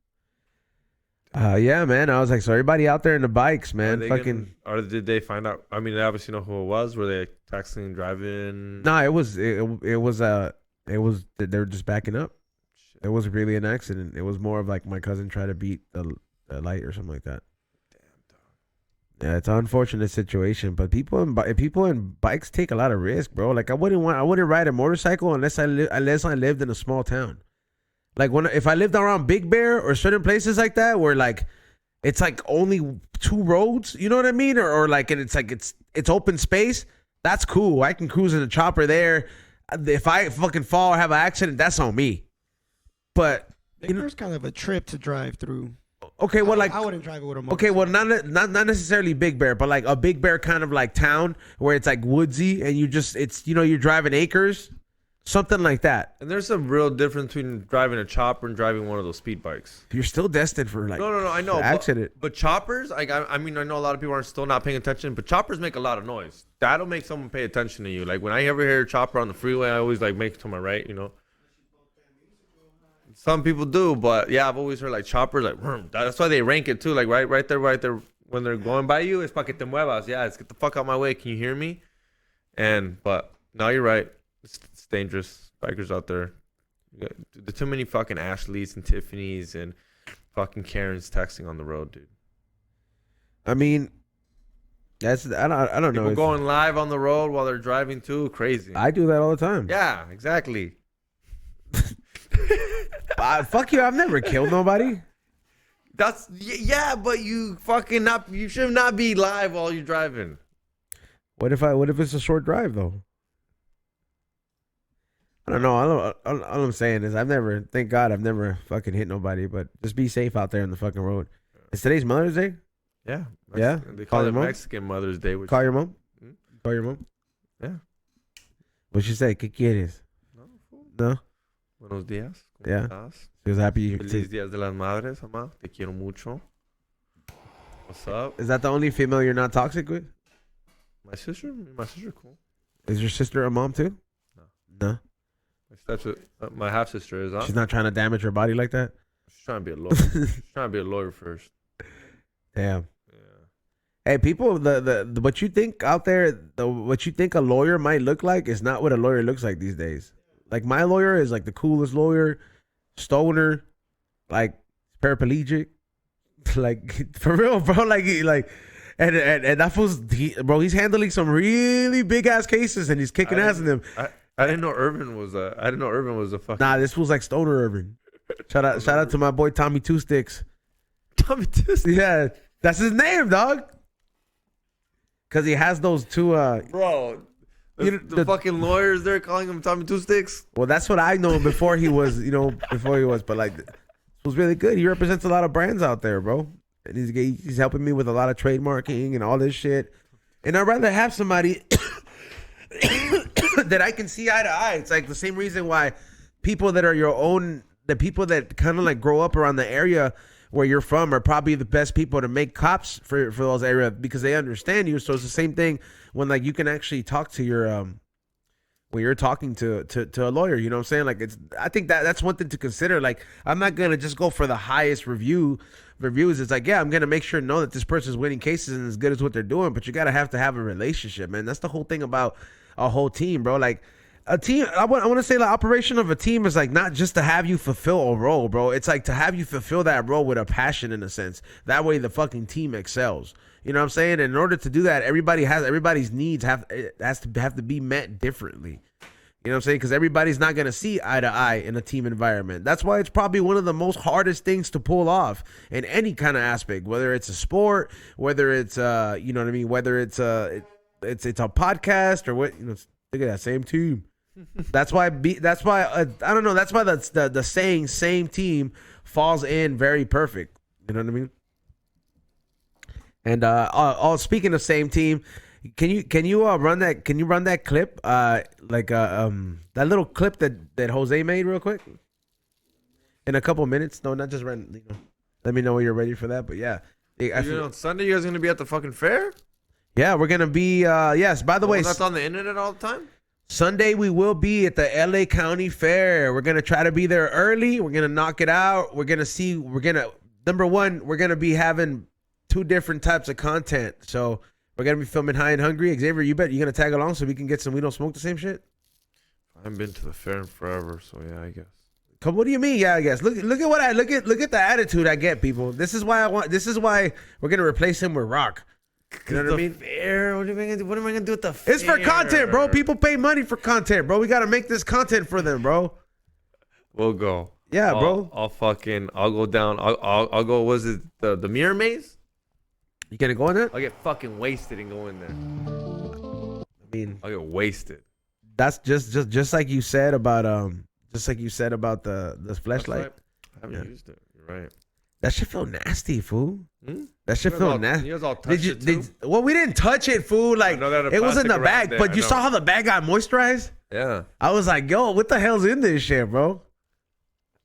Yeah, man. I was like, so everybody out there in the bikes, man. Or did they find out? I mean, they obviously know who it was. Were they texting, driving? No, it was they were just backing up. It wasn't really an accident. It was more of like my cousin tried to beat the light or something like that. Yeah, it's an unfortunate situation, but people in bikes take a lot of risk, bro. Like I wouldn't ride a motorcycle unless I lived in a small town. Like if I lived around Big Bear or certain places like that where like it's like only 2 roads, you know what I mean? Or like and it's like it's open space, that's cool. I can cruise in a chopper there. If I fucking fall or have an accident, that's on me. But Big Bear's kind of a trip to drive through. Okay, well, like I wouldn't drive it with a motorcycle. Okay, well, not necessarily Big Bear, but like a Big Bear kind of like town where it's like woodsy and you're driving acres, something like that. And there's some real difference between driving a chopper and driving one of those speed bikes. You're still destined for like no, I know accident. But choppers, like I mean, I know a lot of people are still not paying attention, but choppers make a lot of noise. That'll make someone pay attention to you. Like when I ever hear a chopper on the freeway, I always like make it to my right, you know. Some people do, but yeah, I've always heard like choppers, like that's why they rank it too. Like right there, when they're going by you, it's pa que te muevas. Yeah, it's get the fuck out my way. Can you hear me? But no, you're right. It's dangerous. Bikers out there. There's too many fucking Ashleys and Tiffany's and fucking Karens texting on the road, dude. I mean, I don't know. People going live on the road while they're driving too. Crazy. I do that all the time. Yeah, exactly. Fuck you! I've never killed nobody. But you fucking you should not be live while you're driving. What if it's a short drive though? I don't know. All I'm saying is thank God I've never fucking hit nobody. But just be safe out there on the fucking road. Is today's Mother's Day? Yeah. Yeah. They call it Mexican Mother's Day. Call your mom. Call your mom. Yeah. What'd she say? ¿Qué quieres? No. Buenos días. Yeah. Estás? She was happy. Feliz Días de las Madres, mamá. Te quiero mucho. What's up? Is that the only female you're not toxic with? My sister cool. Is your sister a mom too? No. My half sister is. Huh? She's not trying to damage her body like that. She's trying to be a lawyer. She's trying to be a lawyer first. Damn. Yeah. Hey, people, the what you think out there, what you think a lawyer might look like is not what a lawyer looks like these days. Like my lawyer is like the coolest lawyer, stoner, like paraplegic, like for real, bro. And that fool's bro. He's handling some really big ass cases and he's kicking ass in them. I didn't know Urban was a fucking. Nah, this fool's like stoner Urban. Shout out to my boy Tommy Two Sticks. Tommy Two Sticks. Yeah, that's his name, dog. Cause he has those two. Bro. The fucking lawyers there calling him Tommy Two Sticks. Well, that's what I know before he was, but like, it was really good. He represents a lot of brands out there, bro. And he's helping me with a lot of trademarking and all this shit. And I'd rather have somebody that I can see eye to eye. It's like the same reason why people that are the people that kind of like grow up around the area where you're from are probably the best people to make cops for those areas because they understand you. So it's the same thing when like you can actually talk to your when you're talking to a lawyer, you know what I'm saying? Like I think that's one thing to consider. Like I'm not gonna just go for the highest reviews. It's like, yeah, I'm gonna make sure to know that this person's winning cases and as good as what they're doing, but you gotta have to have a relationship, man. That's the whole thing about a whole team, bro. Like a team, I want to say the operation of a team is like not just to have you fulfill a role, bro. It's like to have you fulfill that role with a passion in a sense. That way the fucking team excels. You know what I'm saying? And in order to do that, everybody's needs have to be met differently. You know what I'm saying? Because everybody's not going to see eye to eye in a team environment. That's why it's probably one of the most hardest things to pull off in any kind of aspect, whether it's a sport, whether it's you know what I mean, whether it's a podcast or what, you know, look at that same team. That's why I don't know. That's why that's the saying same team falls in very perfect. You know what I mean? And speaking of same team, can you run that clip that little clip that Jose made real quick in a couple minutes? No, not just run. You know, let me know when you're ready for that. But yeah, on Sunday you guys gonna be at the fucking fair? Yeah, we're gonna be. Yes. By the way, that's on the internet all the time. Sunday we will be at the LA County Fair. We're gonna try to be there early. We're gonna knock it out. We're gonna see. number one, we're gonna be having 2 different types of content. So we're gonna be filming High and Hungry. Xavier, you bet you gonna tag along so we can get some We Don't Smoke the Same shit? I haven't been to the fair in forever, so yeah, I guess. Come, what do you mean? Yeah, I guess. Look at what I look at the attitude I get, people. This is why we're gonna replace him with Rock. You know what I mean? Fair? What am I gonna do with the fair? It's for content, bro. People pay money for content, bro. We gotta make this content for them, bro. We'll go. Yeah, bro. I'll go down. I'll go. Was it the mirror maze? You gonna go in there? I'll get fucking wasted and go in there. I mean, I'll get wasted. that's just like you said about the flashlight. I haven't used it. You're right. That shit feel nasty, fool. Hmm? That shit feel nasty. You guys all touched it too? Well, we didn't touch it, fool. Like, know that it was in plastic the around bag, there, but I you know. saw how the bag got moisturized? Yeah. I was like, yo, what the hell's in this shit, bro?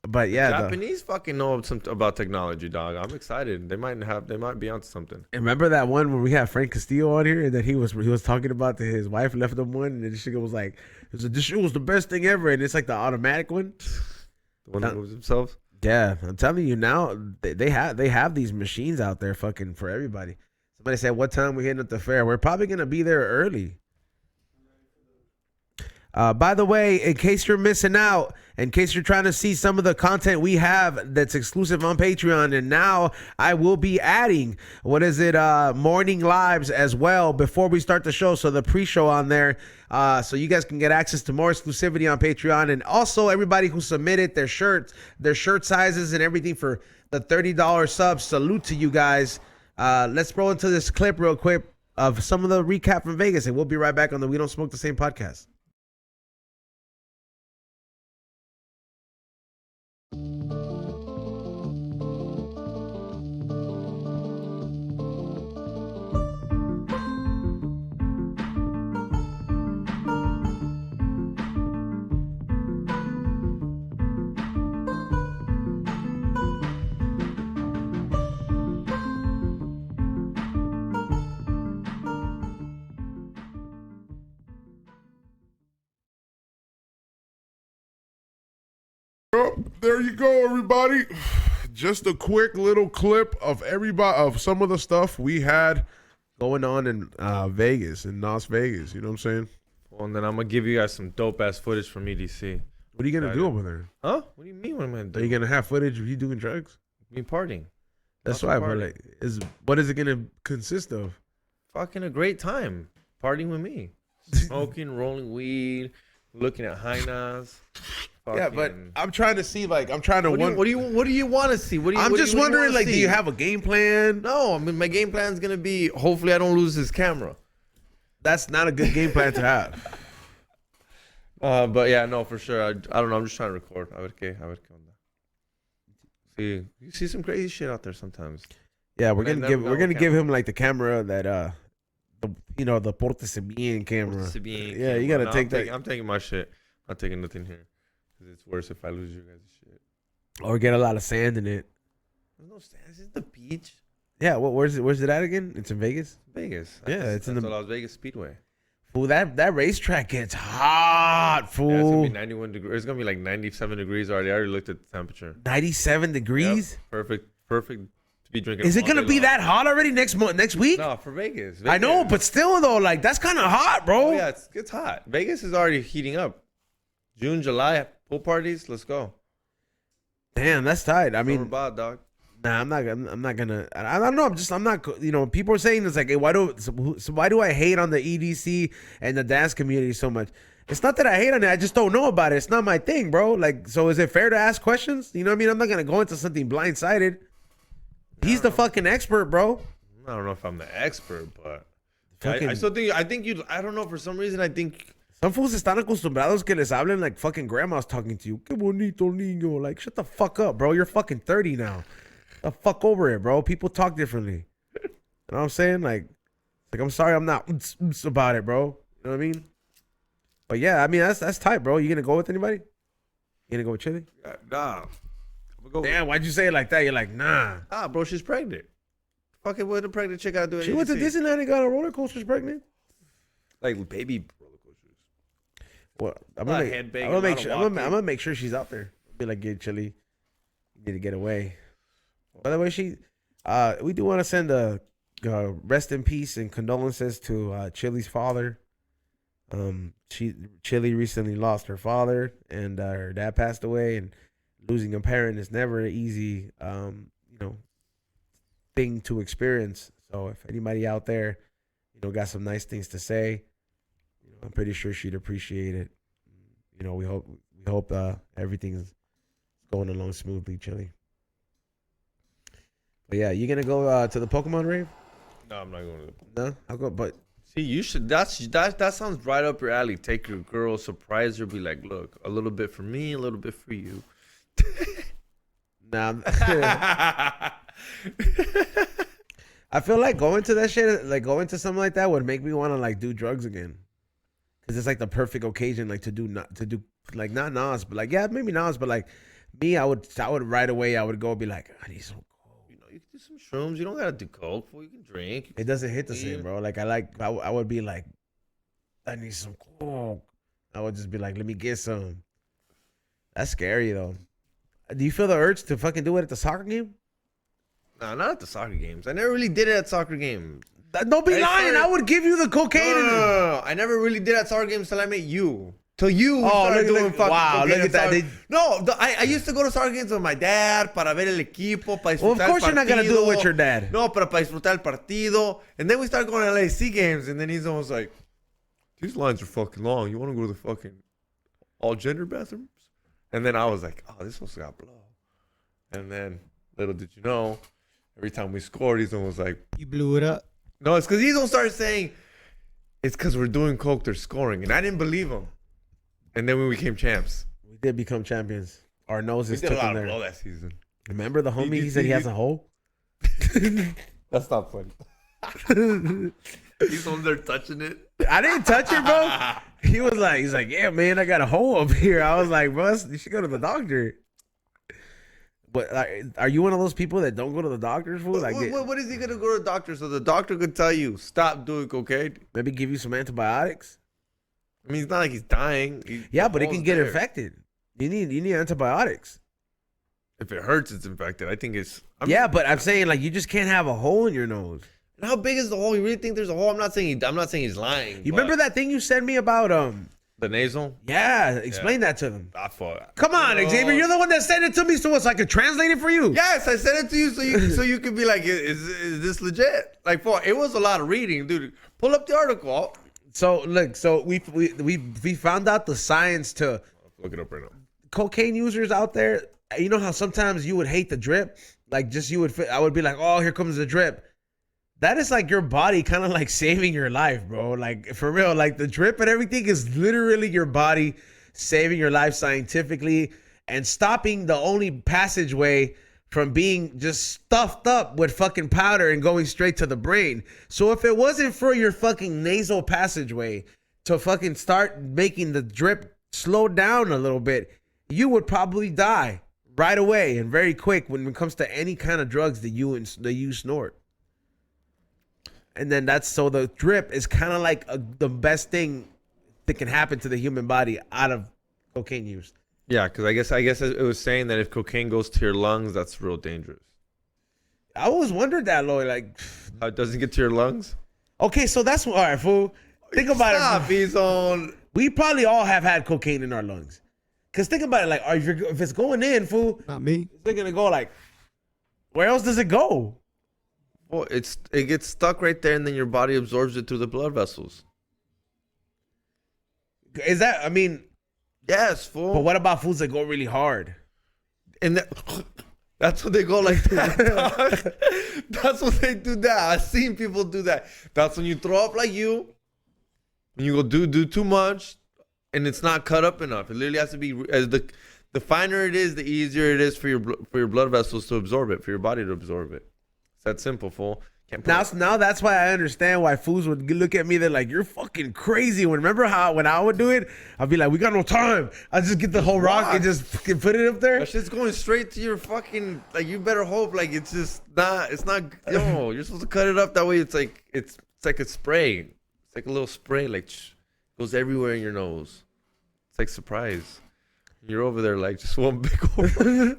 But yeah, Japanese fucking know about technology, dog. I'm excited. They might be onto something. remember that one when we had Frank Castillo on here and that he was talking about that his wife left him one and the shit was like, this shit was the best thing ever, and it's like the automatic one. The one that moves themselves. Yeah, I'm telling you now, they have these machines out there fucking for everybody. Somebody said, what time we hitting at the fair? We're probably gonna be there early. By the way, in case you're missing out, in case you're trying to see some of the content we have that's exclusive on Patreon, and now I will be adding, morning lives as well before we start the show. So the pre-show on there, so you guys can get access to more exclusivity on Patreon. And also everybody who submitted their shirt sizes and everything for the $30 subs. Salute to you guys. Let's roll into this clip real quick of some of the recap from Vegas, and we'll be right back on the We Don't Smoke the Same podcast. Oh, there you go, everybody. Just a quick little clip of some of the stuff we had going on in Vegas, in Las Vegas. You know what I'm saying? Well, and then I'm gonna give you guys some dope ass footage from EDC. What are you gonna do over there? Huh? What do you mean? What am I gonna do? Are you gonna have footage of you doing drugs? Me partying. That's Lots why, of bro. partying. Like, what is it gonna consist of? Fucking a great time partying with me, smoking, rolling weed, looking at hyenas. Yeah, but Fucking- I'm trying to see. Like, I'm trying to. what do you want to see? I'm just wondering. Like, do you have a game plan? No, I mean my game plan is gonna be hopefully I don't lose this camera. That's not a good game plan to have. But yeah, no, for sure. I don't know. I'm just trying to record. A ver qué onda. See, you see some crazy shit out there sometimes. Yeah, we're And I gonna never give got we're a gonna give camera. him like the camera that the Portese Bien camera. Yeah, you gotta take that. I'm taking my shit. I'm not taking nothing here. Cause it's worse if I lose your guys' shit. Or get a lot of sand in it. There's no stands. This is the beach. Yeah, where's it at again? It's in Vegas. Vegas. Yeah, That's it's in the Las Vegas Speedway. Fool, that racetrack gets hot, Yeah, it's gonna fool. be 91 degrees. It's gonna be like 97 degrees already. I already looked at the temperature. 97 degrees. Yep. Perfect to be drinking. Is it all gonna day be long. that hot already next week? No, for Vegas. I know, Vegas. but still though, like that's kind of hot, bro. Oh, yeah, it's hot. Vegas is already heating up. June, July, pool parties. Let's go. Damn, that's tight. I mean, Bad, dog. nah, I'm not gonna. I don't know. I'm not. You know, people are saying it's like, hey, why do I hate on the EDC and the dance community so much? It's not that I hate on it. I just don't know about it. It's not my thing, bro. Like, so is it fair to ask questions? You know what I mean? I'm not gonna go into something blindsided. He's the fucking expert, bro. I don't know if I'm the expert, but Fucking- I still think I don't know, for some reason I think Some fools están acostumbrados que les hablen like fucking grandma's talking to you. Qué bonito niño. Like, shut the fuck up, bro. You're fucking 30 now. The fuck over it, bro. People talk differently. You know what I'm saying? Like I'm sorry I'm not about it, bro. You know what I mean? But yeah, I mean, that's tight, bro. You gonna go with anybody? You gonna go with Chili? nah. I'm gonna go Damn, why'd you say it like that? You're like, nah. bro, she's pregnant. Fuck it, what a pregnant chick gotta do? She went to Disneyland and got on roller coasters pregnant. Like baby roller coasters. Well, I'm Not gonna head banging, I'm gonna make not sure. a I'm walking. gonna make sure she's out there. Be like, yeah, Chili, you need to get away. By the way, we do want to send a rest in peace and condolences to Chili's father. Chili recently lost her father, and her dad passed away, and losing a parent is never an easy, thing to experience. So if anybody out there, got some nice things to say, I'm pretty sure she'd appreciate it. We hope everything's going along smoothly, Chili. But yeah, you gonna go to the Pokemon rave? No, I'm not going to. No, I'll go. But See, you should. That sounds right up your alley. Take your girl, surprise her, be like, look, a little bit for me, a little bit for you. nah. I feel like going to that shit, like going to something like that, would make me want to like do drugs again, because it's like the perfect occasion, like to do not Nas, but like maybe Nas, but like me, I would right away, I would go be like, I need some. You can do some shrooms. You don't gotta do coke. You can drink. It doesn't hit the same, bro. Like I would be like, I need some coke. I would just be like, let me get some. That's scary though. Do you feel the urge to fucking do it at the soccer game? Nah, not at the soccer games. I never really did it at soccer games. Don't be lying. I would give you the cocaine. No. I never really did at soccer games till I met you. Till you started doing fucking wow, cocaine look at that. No, I used to go to soccer games with my dad para ver el equipo, para disfrutar. Well, of course you're not going to do it with your dad. No, para disfrutar el partido. And then we started going to LAC games, and then he's almost like, these lines are fucking long. You want to go to the fucking all-gender bathrooms? And then I was like, oh, this one's got blow. And then, little did you know, every time we scored, he's almost like, You blew it up. no, it's because he's gonna start saying, it's because we're doing coke, they're scoring. And I didn't believe him. And then we became champs. We did become champions. Our noses We did took a lot him of there. blow that season. Remember the homie? He said he has a hole. That's not funny. He's on there touching it. I didn't touch it, bro. He's like, yeah, man, I got a hole up here. I was like, bro, you should go to the doctor. But are you one of those people that don't go to the doctor's fool? Like, What is he gonna go to the doctor? So the doctor could tell you, stop doing cocaine. maybe give you some antibiotics. I mean, it's not like he's dying. Yeah, but it can get infected. You need antibiotics. If it hurts, it's infected. I think it's. Yeah, but I'm saying like you just can't have a hole in your nose. How big is the hole? You really think there's a hole? I'm not saying he's lying. You remember that thing you sent me about the nasal? Yeah, explain that to them. I thought. Come on, Xavier, you're the one that sent it to me, so I could translate it for you. Yes, I sent it to you so you could be like, is this legit? Like, it was a lot of reading, dude. Pull up the article. So look, we found out the science to Look it up right now. cocaine users out there. You know how sometimes you would hate the drip, like I would be like, oh, here comes the drip. That is like your body kind of like saving your life, bro. Like for real, like the drip and everything is literally your body saving your life scientifically and stopping the only passageway from being just stuffed up with fucking powder and going straight to the brain. So if it wasn't for your fucking nasal passageway to fucking start making the drip slow down a little bit, you would probably die right away and very quick when it comes to any kind of drugs that you snort. And then so the drip is kind of like the best thing that can happen to the human body out of cocaine use. Yeah, because I guess it was saying that if cocaine goes to your lungs, that's real dangerous. I always wondered that, Lloyd. Like, How it doesn't get to your lungs? okay, so that's all right, fool. Think about Stop, it. he's on. We probably all have had cocaine in our lungs. Cause think about it, like, if it's going in, fool, Not me. it's gonna go like, where else does it go? Well, it gets stuck right there, and then your body absorbs it through the blood vessels. Is that? I mean, Yes, fool. but what about foods that go really hard? And that's what they go like that. That's what they do that. I've seen people do that. That's when you throw up like you. When you go do too much, and it's not cut up enough. It literally has to be as the finer it is, the easier it is for your blood vessels to absorb it, for your body to absorb it. It's that simple, fool. Can't put Now that's why I understand why fools would look at me. They're like, "You're fucking crazy." Remember how when I would do it, I'd be like, "We got no time." I just get the whole rock and just fucking put it up there. that shit's going straight to your fucking, like, you better hope like it's just not, yo, you're supposed to cut it up that way. It's like a spray. It's like a little spray, like goes everywhere in your nose. It's like surprise. You're over there like just one big old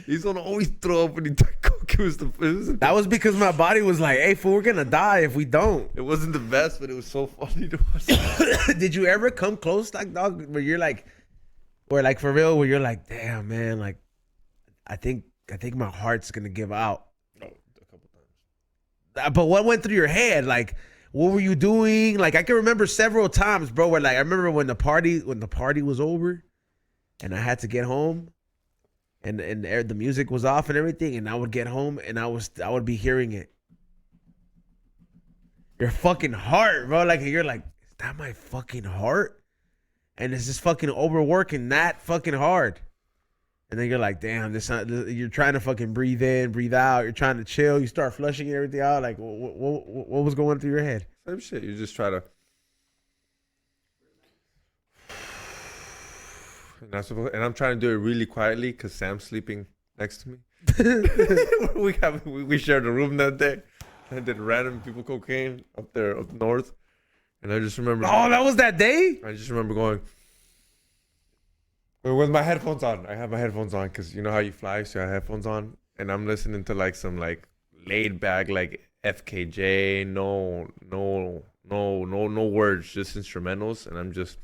He's gonna always throw up when he took coke. That was because my body was like, "Hey, fool, we're gonna die if we don't." It wasn't the best, but it was so funny to watch. Did you ever come close, like dog, where you're like, or like for real, where you're like, "Damn, man, like, I think my heart's gonna give out." No, a couple times. But what went through your head? Like, what were you doing? Like, I can remember several times, bro, where like I remember when the party was over, and I had to get home. And the music was off and everything, and I would get home and I would be hearing it. Your fucking heart, bro. Like you're like, is that my fucking heart? And it's just fucking overworking that fucking hard. And then you're like, damn, you're trying to fucking breathe in, breathe out. You're trying to chill. You start flushing everything out. Like, what was going through your head? Same shit. You just try to. And I'm trying to do it really quietly because Sam's sleeping next to me. we shared a room that day. I did random people cocaine up there up north, and I just remember. Oh, that was that day. I just remember going with my headphones on. I have my headphones on because you know how you fly, so I have headphones on, and I'm listening to like some like laid back like FKJ, no words, just instrumentals, and I'm just.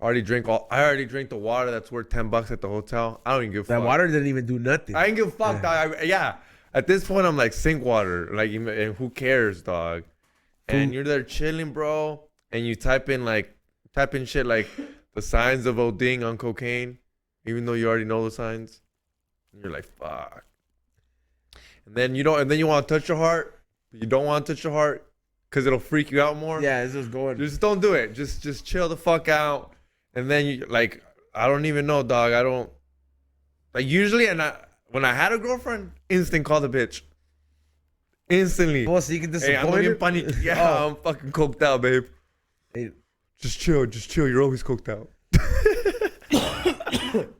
I already drank the water that's worth $10 at the hotel. I don't even give a fuck. That water didn't even do nothing. I ain't give a fuck, dog. Yeah. At this point, I'm like sink water. Like, and who cares, dog? And you're there chilling, bro. And you type in shit like the signs of ODing on cocaine, even though you already know the signs. And you're like, fuck. And then you want to touch your heart, but you don't want to touch your heart because it'll freak you out more. Yeah, it's just going. Just don't do it. Just chill the fuck out. And then you like, I don't even know, dog. I don't like usually. And when I had a girlfriend, instant call the bitch. Instantly. Oh, so you can Hey, I'm disappoint fucking her? Yeah, I'm fucking coked out, babe. Hey. Just chill. You're always coked out.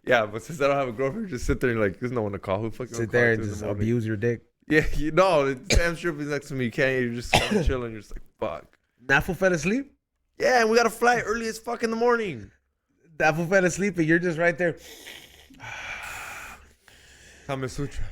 Yeah, but since I don't have a girlfriend, just sit there and like, there's no one to call. Who fucking Sit there and just abuse your dick. Yeah, you know, Sam Strip is next to me. You can't. You're just kind of chilling. You're just like, fuck. Nafu fell asleep. Yeah, and we got a flight early as fuck in the morning. Nafu fell asleep and you're just right there. Kama Sutra.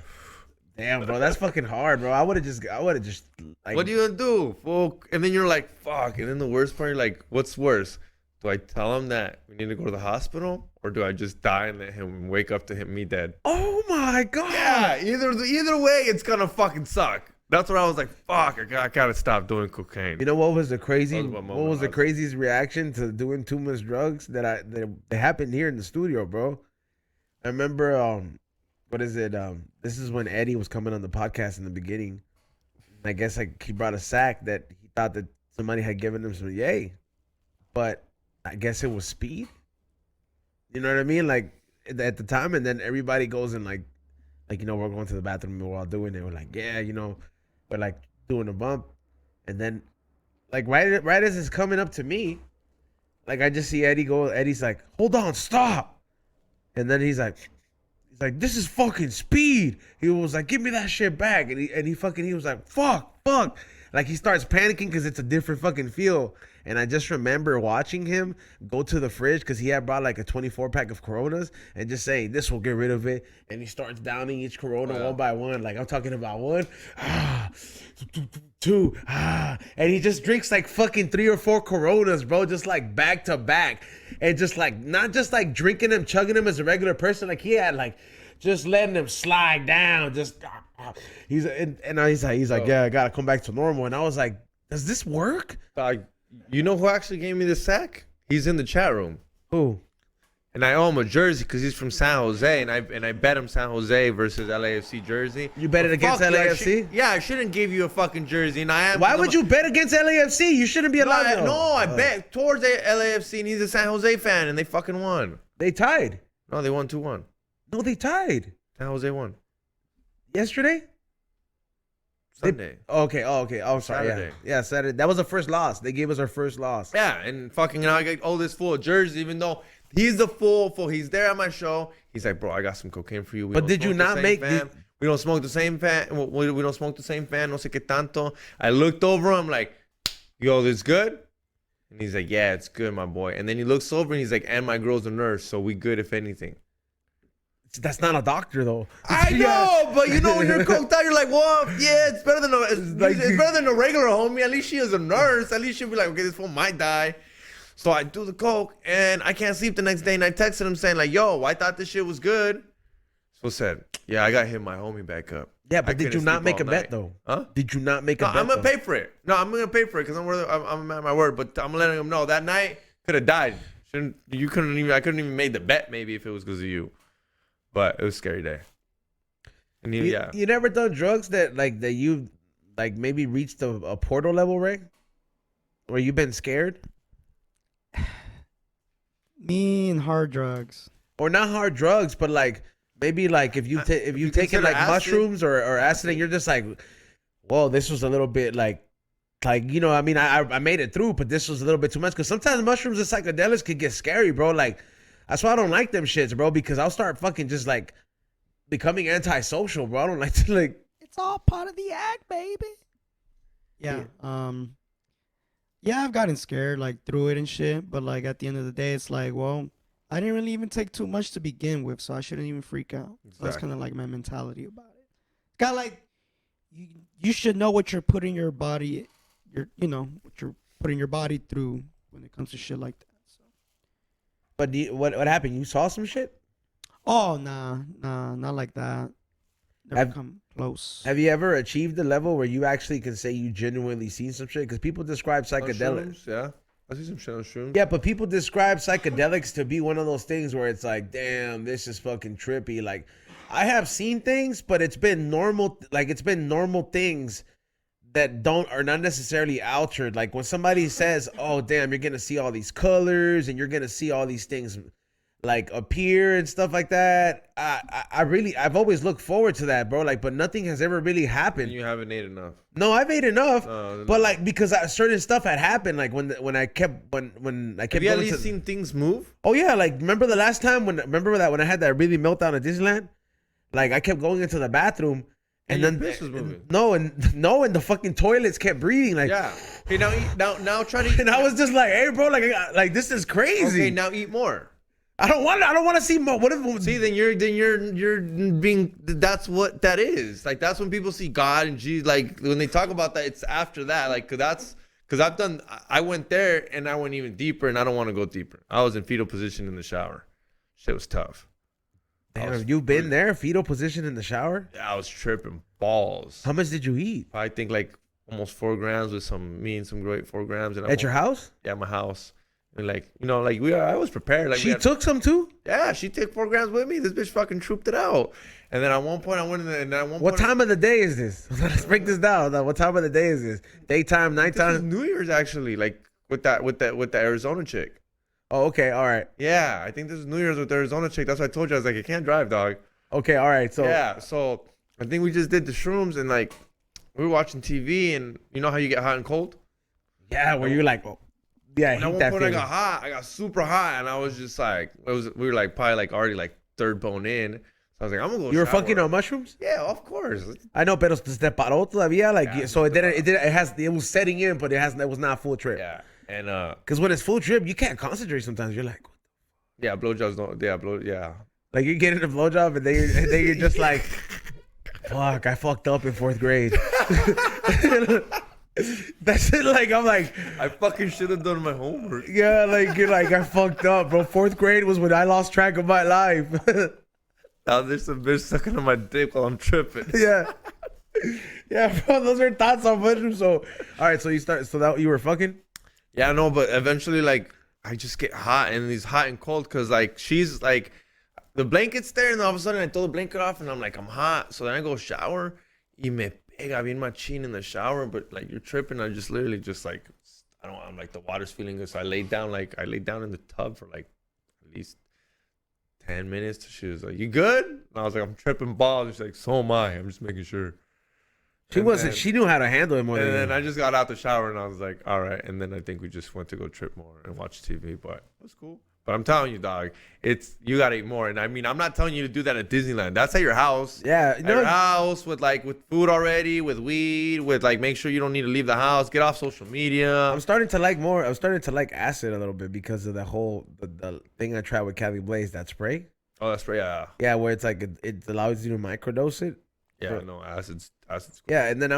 Damn, bro, that's fucking hard, bro. I would have just like. What are you gonna do, fool? And then you're like, fuck. And then the worst part, you're like, what's worse? Do I tell him that we need to go to the hospital, or do I just die and let him wake up to me dead? Oh my god. Yeah, either way, it's gonna fucking suck. That's where I was like, fuck. I gotta stop doing cocaine. You know what was the crazy? That was my What moment. was the craziest reaction to doing too much drugs that happened here in the studio, bro? I remember, what is it? This is when Eddie was coming on the podcast in the beginning. I guess like he brought a sack that he thought that somebody had given him some yay, but I guess it was speed. You know what I mean? Like at the time, and then everybody goes and like you know, we're going to the bathroom and we're all doing it. We're like, yeah, you know, we're like doing a bump, and then like right as it's coming up to me, like I just see Eddie go. Eddie's like, hold on, stop, and then he's like, this is fucking speed. He was like, give me that shit back, and he was like, fuck, like he starts panicking because it's a different fucking feel. And I just remember watching him go to the fridge because he had brought like a 24 pack of Coronas and just saying, this will get rid of it. And he starts downing each Corona one by one. Like I'm talking about one, two, and he just drinks like fucking 3 or 4 Coronas, bro, just like back to back. And just like, not just like drinking them, chugging them as a regular person. Like he had like just letting them slide down. Just, he's like, yeah, I gotta come back to normal. And I was like, does this work? You know who actually gave me the sack? He's in the chat room. Who? And I owe him a jersey because he's from San Jose, and I bet him San Jose versus LAFC jersey. You bet it against LAFC? I shouldn't give you a fucking jersey. And Why would you bet against LAFC? You shouldn't be allowed. I bet towards the LAFC, and he's a San Jose fan, and they fucking won. They tied. No, they won 2-1. No, they tied. San Jose won. Yesterday? Sunday. Okay. Oh, sorry. Saturday. Yeah, Saturday. That was our first loss. They gave us our first loss. Yeah, and fucking, I got all this full of jerseys, even though he's the full. He's there at my show. He's like, bro, I got some cocaine for you. But did you not make? We don't smoke the same fan. We don't smoke the same fan. No sé qué tanto. I looked over. I'm like, yo, this good? And he's like, yeah, it's good, my boy. And then he looks over and he's like, and my girl's a nurse, so we good if anything. That's not a doctor though. I know, but you know when you're coked out, you're like, well, yeah, it's better than it's better than a regular homie. At least she is a nurse. At least she'll be like, okay, this fool might die. So I do the coke, and I can't sleep the next day. And I texted him saying like, yo, I thought this shit was good. So said, yeah, I got to hit my homie back up. Yeah, but did you not make a bet night. though? Huh? Did you not make a bet? I'm gonna pay for it. No, I'm gonna pay for it because I'm a man of my word. But I'm letting him know that night could have died. I couldn't even made the bet maybe if it was because of you. But it was a scary day. And you never done drugs that you like maybe reached a portal level, right? Where you've been scared? Me and hard drugs. Or not hard drugs, but like maybe like if you've taken like acid? mushrooms or acid and you're just like, whoa, this was a little bit like you know, I mean, I made it through, but this was a little bit too much. Because sometimes mushrooms and psychedelics could get scary, bro. Like, that's why I don't like them shits, bro, because I'll start fucking just like becoming antisocial, bro. I don't like to like. It's all part of the act, baby. Yeah. Yeah, I've gotten scared like through it and shit, but like at the end of the day, it's like, well, I didn't really even take too much to begin with, so I shouldn't even freak out. Exactly. So that's kind of like my mentality about it. It's kind of like you should know what you're putting your body, what you're putting your body through when it comes to shit like that. So. But what happened? You saw some shit? Oh nah, not like that. Never come close. Have you ever achieved the level where you actually can say you genuinely seen some shit? Because people describe psychedelics. Yeah, I see some shit on shrooms. Yeah, but people describe psychedelics to be one of those things where it's like, damn, this is fucking trippy. Like, I have seen things, but it's been normal. Like, it's been normal things that are not necessarily altered. Like when somebody says, oh, damn, you're going to see all these colors and you're going to see all these things like appear and stuff like that. I've always looked forward to that, bro. Like, but nothing has ever really happened. You haven't ate enough. No, I've ate enough, but like because certain stuff had happened. Like when I kept. Have you at least seen things move? Oh yeah, like remember the last time when I had that really meltdown at Disneyland? Like I kept going into the bathroom. And then piss was moving. And the fucking toilets kept breathing. Like, yeah. Okay, now try to eat. And I was just like, hey, bro, like this is crazy. Okay, now eat more. I don't want to see more. What if? See, then you're being. That's what that is. Like that's when people see God and Jesus. Like when they talk about that, it's after that. Like because I went there and I went even deeper, and I don't want to go deeper. I was in fetal position in the shower. Shit was tough. Damn, you've been there, fetal position in the shower? Yeah, I was tripping balls. How much did you eat? I think like almost 4 grams with some great 4 grams. And at your house? Yeah, my house. And like, I was prepared. Like she took some too? Yeah, she took 4 grams with me. This bitch fucking trooped it out. And then at one point I went in there, and at one What point, time of the day is this? Let's break this down. What time of the day is this? Daytime, nighttime? This is New Year's actually, like with the Arizona chick. Oh, okay, all right. Yeah, I think this is New Year's with the Arizona chick. That's why I told you I was like, I can't drive, dog. Okay, all right. So yeah, so I think we just did the shrooms and like we were watching TV, and you know how you get hot and cold? Yeah, where you're like, oh, yeah, and at one point I got hot. I got super hot, and I was just like, we were like probably like already like third bone in. So I was like, I'm gonna go. You were shower. fucking on mushrooms? Yeah, of course. I know, pero te paró todavía, like yeah, so it was setting in, but it was not full trip. Yeah, and because when it's full trip, you can't concentrate sometimes. You're like, yeah, blowjobs don't. Yeah, yeah. Like you get in a blowjob and then you're just like, fuck, I fucked up in 4th grade. That's it. Like I'm like, I fucking should have done my homework. Yeah, like you're like I fucked up, bro. 4th grade was when I lost track of my life. Now there's some bitch sucking on my dick while I'm tripping. Yeah, yeah, bro. Those are thoughts on mushrooms. So, all right. So you were fucking. Yeah, no, but eventually, like, I just get hot, and it's hot and cold because, like, she's like, the blanket's there, and all of a sudden I throw the blanket off, and I'm like, I'm hot. So then I go shower, y me pega bien machine in the shower, but like you're tripping. I just literally just like, I'm like the water's feeling good. So I laid down in the tub for like at least 10 minutes. She was like, you good? And I was like, I'm tripping balls. She's like, so am I. I'm just making sure. She knew how to handle it more than you. And then I just got out the shower and I was like, all right. And then I think we just went to go trip more and watch TV, but it was cool. But I'm telling you, dog, you gotta eat more. And I mean, I'm not telling you to do that at Disneyland. That's at your house. Yeah, at your house with food already, with weed, with like make sure you don't need to leave the house. Get off social media. I'm starting to like acid a little bit because of the whole the thing I tried with Cali Blaze, that spray. Oh, that's right. Yeah. Yeah, where it's like it allows you to microdose it. Yeah. No, acid's. Yeah, and then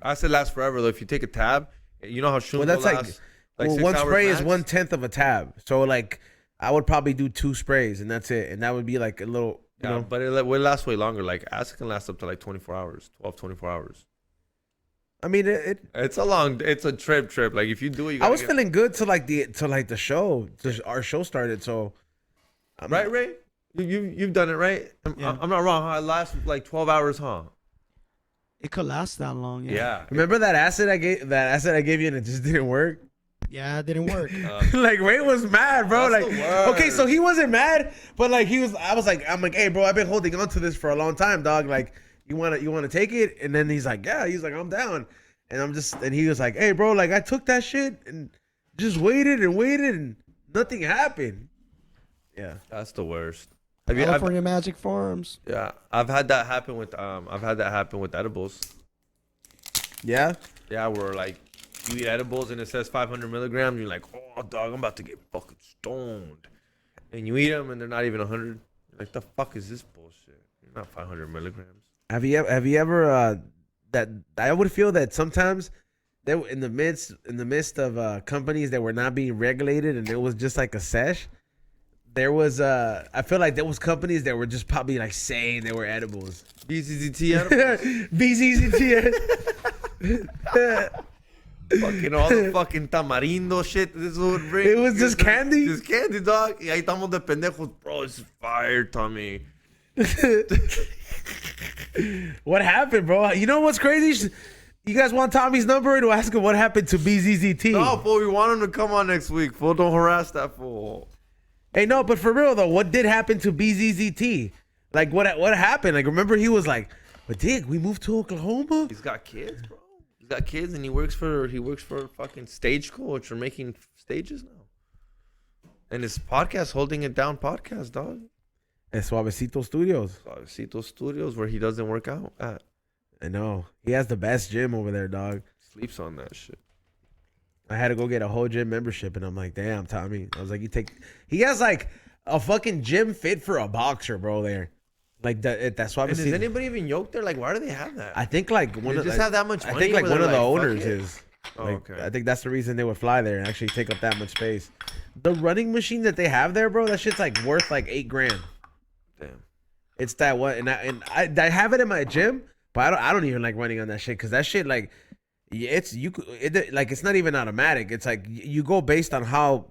Acid lasts forever though. If you take a tab, you know how Shunko that's lasts. well, 6 one hours spray is max? 1/10 of a tab. So like I would probably do 2 sprays and that's it, and that would be like a little. You Yeah, know, but it will last way longer. Like acid can last up to like 24 hours, 24 hours. I mean It's a trip. Like if you do it, you I was feeling good till the show. Our show started, so right, Ray. You've done it, right? I'm not wrong. Huh? It lasts like 12 hours, huh? It could last that long. Yeah. remember that acid I gave you and it just didn't work. Yeah, it didn't work. Like Ray was mad, bro. That's Like the worst. okay, so he wasn't mad, but like I'm like, hey, bro, I've been holding on to this for a long time, dog. Like you wanna take it? And then he's like, yeah. He's like, I'm down. And he was like, hey, bro, like I took that shit and just waited and nothing happened. Yeah. That's the worst. California Magic Farms. Yeah, I've had that happen with edibles. Yeah. Yeah, where like you eat edibles and it says 500 milligrams, you're like, oh dog, I'm about to get fucking stoned, and you eat them and they're not even 100. You're like, the fuck is this bullshit? You're not 500 milligrams. Have you ever that I would feel that sometimes they were in the midst of companies that were not being regulated and it was just like a sesh. There was I feel like there was companies that were just probably like saying they were edibles. BZZT edibles. BZZT. Fucking all the fucking tamarindo shit this would bring. It was just candy? Just candy, dog. Y ahí estamos de pendejos. Bro, it's fire, Tommy. What happened, bro? You know what's crazy? You guys want Tommy's number to ask him what happened to BZZT? No, fool, we want him to come on next week. Fool, don't harass that fool. Hey, no, but for real though, what did happen to BZZT? Like, what happened? Like, remember he was like, "But Dick, we moved to Oklahoma." He's got kids, bro. He's got kids, and he works for fucking Stagecoach or making stages now. And his podcast, Holding It Down podcast, dog. At Suavecito Studios. Suavecito Studios, where he doesn't work out at. I know. He has the best gym over there, dog. Sleeps on that shit. I had to go get a whole gym membership, and I'm like, damn, Tommy. I was like, he has like a fucking gym fit for a boxer, bro. There, like that's why. And is anybody even yoked there? Like, why do they have that? I think like one They of just like, have that much I money think like where one of they're the like, fuck owners it? is. Oh, Like, okay. I think that's the reason they would fly there and actually take up that much space. The running machine that they have there, bro, that shit's like worth like $8,000. Damn. It's that one, and I have it in my gym, but I don't even like running on that shit because that shit like it's not even automatic. It's like you go based on how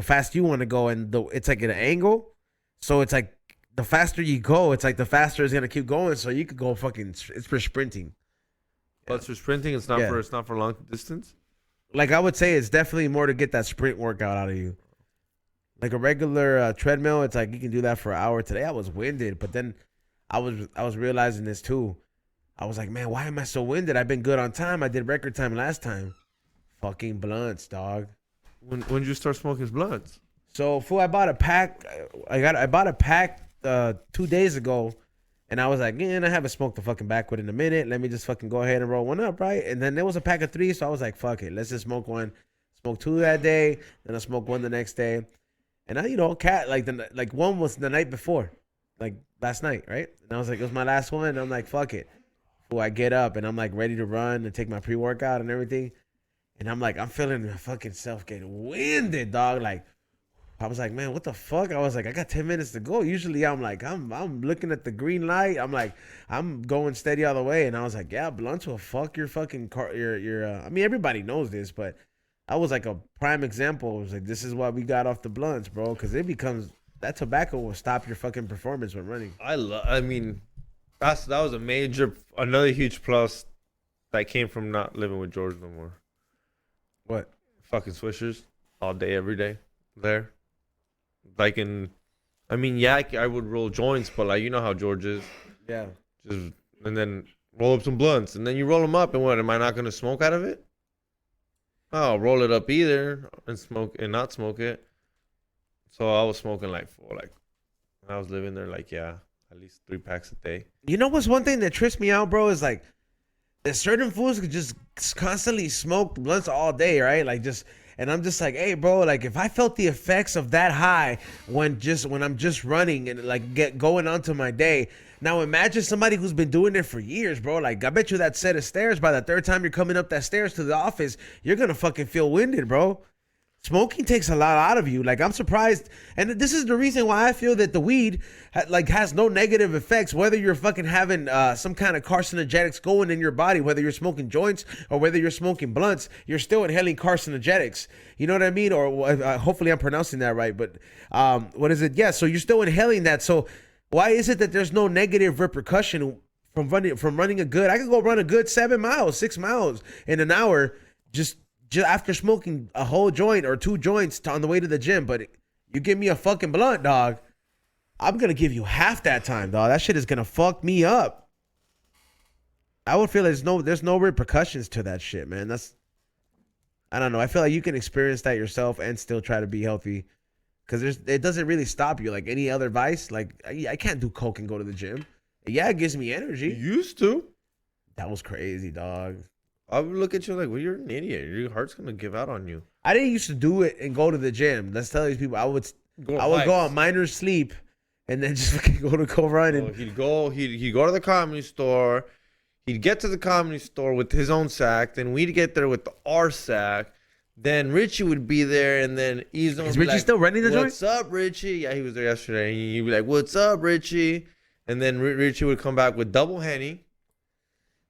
fast you want to go, and it's like at an angle, so it's like the faster you go, it's like the faster it's gonna keep going. So you could go it's for sprinting. But it's for sprinting. It's not Yeah. for long distance. Like I would say, it's definitely more to get that sprint workout out of you. Like a regular treadmill, it's like you can do that for an hour. Today I was winded, but then I was realizing this too. I was like, man, why am I so winded? I've been good on time. I did record time last time. Fucking blunts, dog. When did you start smoking blunts? So, fool, I bought a pack. I bought a pack 2 days ago, and I was like, man, I haven't smoked the fucking backwood in a minute. Let me just fucking go ahead and roll one up, right? And then there was a pack of 3, so I was like, fuck it, let's just smoke one. Smoke 2 that day, then I smoked 1 the next day, and I, one was the night before, like last night, right? And I was like, it was my last one, and I'm like, fuck it. Fool, I get up and I'm like ready to run and take my pre-workout and everything, and I'm like, I'm feeling my fucking self getting winded, dog. Like, I was like, man, what the fuck? I was like, I got 10 minutes to go. Usually I'm like, I'm looking at the green light. I'm like, I'm going steady all the way. And I was like, yeah, blunts will fuck your fucking car. I mean, everybody knows this, but I was like a prime example. It was like, this is why we got off the blunts, bro. Because that tobacco will stop your fucking performance when running. I mean, that was another huge plus that came from not living with George no more. What? Fucking swishers all day, every day there. Like I would roll joints, but like, you know how George is. Yeah. And then roll up some blunts, and then you roll them up, and what? Am I not gonna smoke out of it? Oh, roll it up either and smoke and not smoke it. So I was smoking when I was living there, at least 3 packs a day. You know what's one thing that trips me out, bro, is like that certain fools could just constantly smoke blunts all day, right? Like just, And I'm just like, hey, bro, like if I felt the effects of that high when I'm just running and like going onto my day. Now imagine somebody who's been doing it for years, bro. Like I bet you that set of stairs, by the third time you're coming up that stairs to the office, you're gonna fucking feel winded, bro. Smoking takes a lot out of you. Like I'm surprised, and this is the reason why I feel that the weed has no negative effects. Whether you're fucking having some kind of carcinogenics going in your body, whether you're smoking joints or whether you're smoking blunts, you're still inhaling carcinogenics. You know what I mean? Or hopefully I'm pronouncing that right. But what is it? Yeah. So you're still inhaling that. So why is it that there's no negative repercussion from running a good? I could go run a good 7 miles, 6 miles in an hour, just after smoking a whole joint or 2 joints on the way to the gym. But you give me a fucking blunt, dog, I'm gonna give you half that time, dog. That shit is gonna fuck me up. I would feel there's no repercussions to that shit, man. I don't know. I feel like you can experience that yourself and still try to be healthy, because it doesn't really stop you like any other vice. Like I can't do coke and go to the gym. Yeah, it gives me energy. You used to. That was crazy, dog. I would look at you like, well, you're an idiot. Your heart's gonna give out on you. I didn't used to do it and go to the gym. Let's tell these people I would go on minor sleep and then just fucking go run. And he'd go to the comedy store. He'd get to the comedy store with his own sack. Then we'd get there with our sack. Then Richie would be there, and then is Richie still running the joint? What's up, Richie? Yeah, he was there yesterday. He'd be like, "What's up, Richie?" And then Richie would come back with double Henny.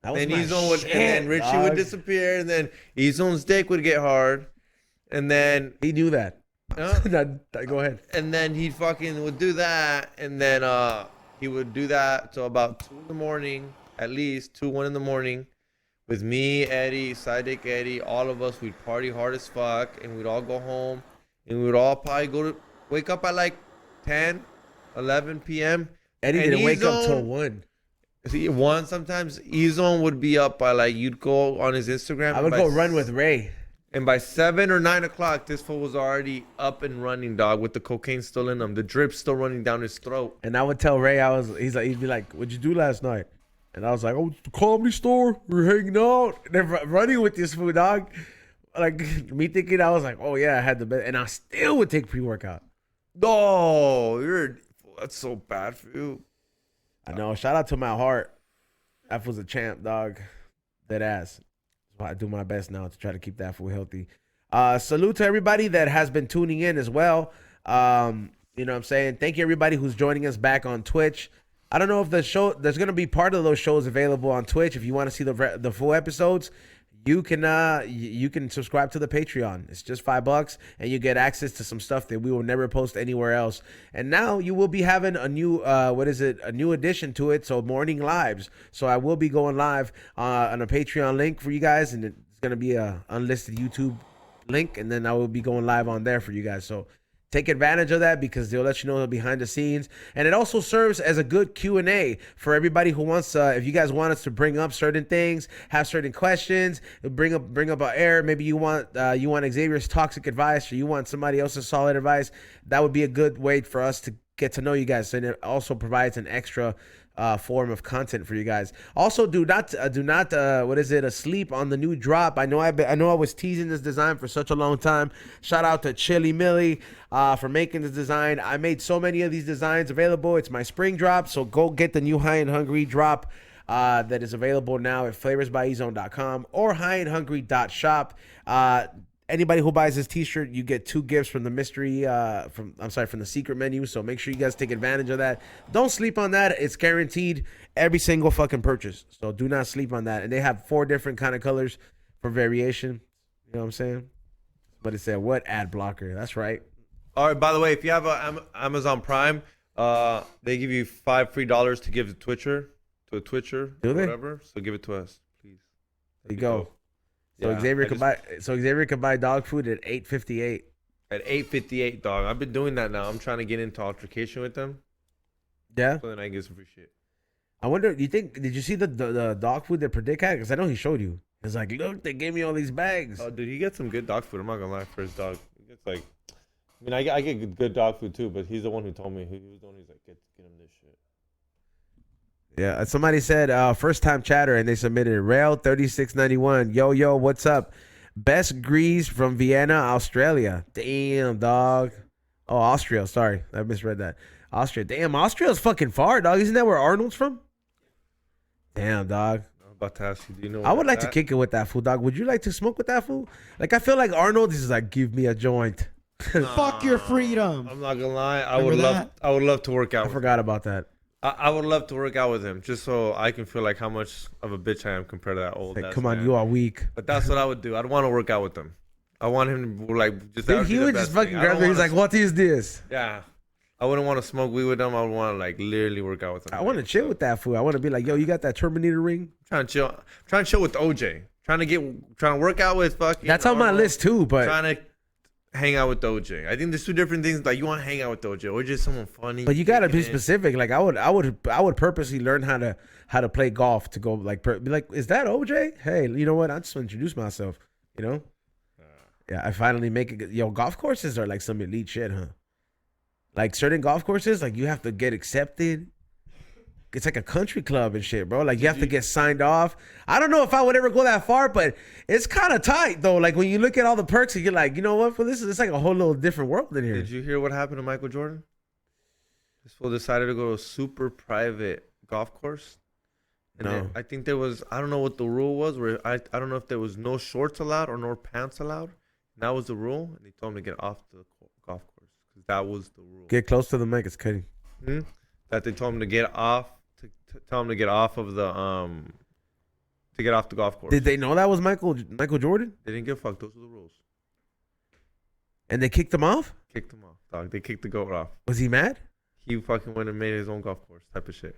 And then Richie would disappear, and then Ezone's dick would get hard, and then he knew that. Go ahead. And then he fucking would do that, and then he would do that till about 2 in the morning, at least 1 in the morning, with me, Eddie, Sidekick Eddie, all of us. We'd party hard as fuck, and we'd all go home, and we would all probably wake up at like 10, 11 p.m. Eddie didn't wake up till 1. See, 1 sometimes. Ezone would be up by like, you'd go on his Instagram. I would go run with Ray. And by 7 or 9 o'clock, this fool was already up and running, dog, with the cocaine still in him. The drip still running down his throat. And I would tell Ray, he'd be like, "What'd you do last night?" And I was like, "Oh, the comedy store. We're hanging out." And then running with this fool, dog. Like me thinking, I was like, "Oh yeah, I had the best," and I still would take pre-workout. No, that's so bad for you. I know. Shout out to my heart. That was a champ, dog. Dead ass. So I do my best now to try to keep that fool healthy. Salute to everybody that has been tuning in as well. You know what I'm saying? Thank you everybody who's joining us back on Twitch. I don't know if there's going to be part of those shows available on Twitch. If you want to see the full episodes, you can subscribe to the Patreon. It's just $5 and you get access to some stuff that we will never post anywhere else. And now you will be having a new a new addition to it. So morning lives. So I will be going live on a Patreon link for you guys, and it's gonna be a unlisted YouTube link, and then I will be going live on there for you guys. So take advantage of that, because they'll let you know the behind the scenes. And it also serves as a good Q&A for everybody who wants, if you guys want us to bring up certain things, have certain questions, bring up an error. Maybe you want Xavier's toxic advice, or you want somebody else's solid advice. That would be a good way for us to get to know you guys. And it also provides an extra form of content for you guys. Also, do not asleep on the new drop. I know I was teasing this design for such a long time. Shout out to Chili Millie for making this design. I made so many of these designs available. It's my spring drop, so go get the new High and Hungry drop that is available now at flavorsbyezone.com or highandhungry.shop. Anybody who buys this t-shirt, you get 2 gifts from the from the secret menu. So make sure you guys take advantage of that. Don't sleep on that. It's guaranteed every single fucking purchase. So do not sleep on that. And they have 4 different kind of colors for variation. You know what I'm saying? But it said, what ad blocker? That's right. All right, by the way, if you have Amazon Prime, they give you $5 free to give to a Twitcher, do they? Whatever. So give it to us, please. There you go. So Xavier could buy dog food at $8.58. At $8.58, dog. I've been doing that now. I'm trying to get into altercation with them. Yeah. So then I can get some free shit. I wonder. Did you see the dog food that Predict had? Because I know he showed you. It's like, look, they gave me all these bags. Oh, dude, he gets some good dog food. I'm not gonna lie, for his dog. He gets like, I mean, I get good dog food too, but he's the one who told me. He was the one who's like, get him this shit. Yeah, somebody said first time chatter, and they submitted Rail 3691. Yo, what's up? Best grease from Vienna, Australia. Damn, dog. Oh, Austria. Sorry, I misread that. Austria. Damn, Austria's fucking far, dog. Isn't that where Arnold's from? Damn, dog. I'm about to ask you, do you know? I would like to kick it with that fool, dog. Would you like to smoke with that fool? Like, I feel like Arnold is like, give me a joint. Fuck your freedom. I'm not gonna lie. Remember I would love to work out. I forgot about that. I would love to work out with him just so I can feel like how much of a bitch I am compared to that old. Like, ass come on, man. you are weak. But that's what I would do. I'd want to work out with him. I want him to like just. Dude, he would just fucking grab me. He's like, what is this? Yeah. I wouldn't want to smoke weed with him. I would want to like literally work out with him. I want to chill with that fool. I want to be like, yo, you got that Terminator ring? Trying to chill with OJ. Trying to work out with fucking. That's on my list too, but trying to hang out with OJ. I think there's two different things. Like you want to hang out with OJ. OJ is someone funny. But you gotta be kicking it. specific. Like I would purposely learn how to play golf to go like be like, is that OJ? Hey, you know what? I just want to introduce myself. You know? Yeah, I finally make it. Yo, golf courses are like some elite shit, huh? Like certain golf courses, like you have to get accepted. It's like a country club and shit, bro. Like you have to get signed off. I don't know if I would ever go that far, but it's kind of tight though. Like when you look at all the perks, and you're like, you know what? For this, it's like a whole little different world in here. Did you hear what happened to Michael Jordan? This fool decided to go to a super private golf course. And No. I think there was, I don't know what the rule was. Where I don't know if there was no shorts allowed or no pants allowed. And that was the rule. And they told him to get off the golf course because that was the rule. Get close to the mic. It's cutting. That they told him to get off. To tell him to get off of the to get off the golf course. Did they know that was Michael Jordan? They didn't give a fuck. Those were the rules. And they kicked him off? Kicked him off, dog. They kicked the goat off. Was he mad? He fucking went and made his own golf course type of shit.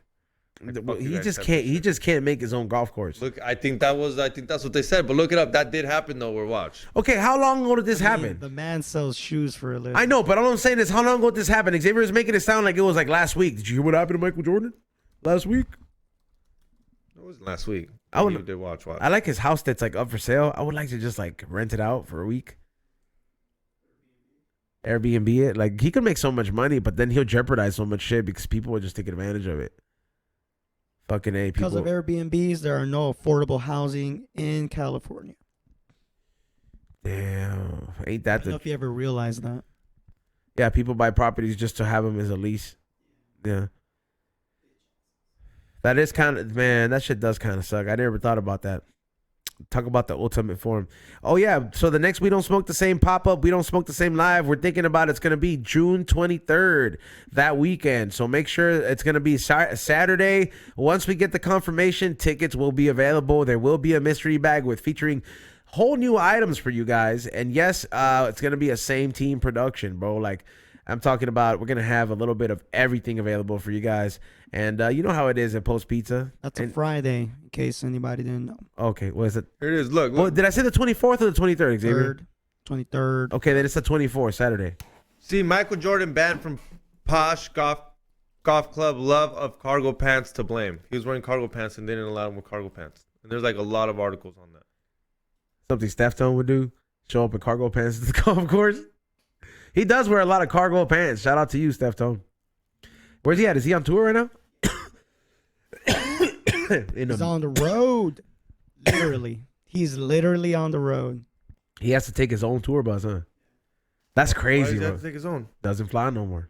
Fuck you He guys just type can't. of He shit. just can't make his own golf course. Look, I think that's what they said. But look it up. That did happen though. We're watch. Okay, how long ago did this happen? The man sells shoes for a living. I know, but all I'm saying is, how long ago did this happen? Xavier is making it sound like it was like last week. Did you hear what happened to Michael Jordan last week? It wasn't last week. I would- You did watch. I like his house that's like up for sale. I would like to just like rent it out for a week. Airbnb it. Like he could make so much money, but then he'll jeopardize so much shit because people will just take advantage of it. Fucking A, people. Because of Airbnbs, there are no affordable housing in California. Damn, ain't I that don't know the? if you ever realized that. Yeah, people buy properties just to have them as a lease. Yeah. That is kind of, man, that shit does kind of suck. I never thought about that. Talk about the ultimate form. Oh, yeah. So the next We Don't Smoke the Same pop-up, We Don't Smoke the Same live, we're thinking about it's going to be June 23rd, that weekend. So make sure it's going to be Saturday. Once we get the confirmation, tickets will be available. There will be a mystery bag featuring whole new items for you guys. And yes, it's going to be a same team production, bro. Like, I'm talking about, we're going to have a little bit of everything available for you guys. And you know how it is at Post Pizza. That's a Friday, in case anybody didn't know. Okay, what is it? Here it is. Look. Oh, did I say the 24th or the 23rd, Xavier? 23rd. Okay, then it's the 24th, Saturday. See, Michael Jordan banned from Posh Golf Club love of cargo pants to blame. He was wearing cargo pants and they didn't allow him with cargo pants. And there's like a lot of articles on that. Something Steph Tone would do. Show up in cargo pants at the golf course. He does wear a lot of cargo pants. Shout out to you, Steph Tone. Where's he at? Is he on tour right now? He's on the road. Literally. He's literally on the road. He has to take his own tour bus, huh? That's Why crazy, does he bro. have to take his own? Doesn't fly no more.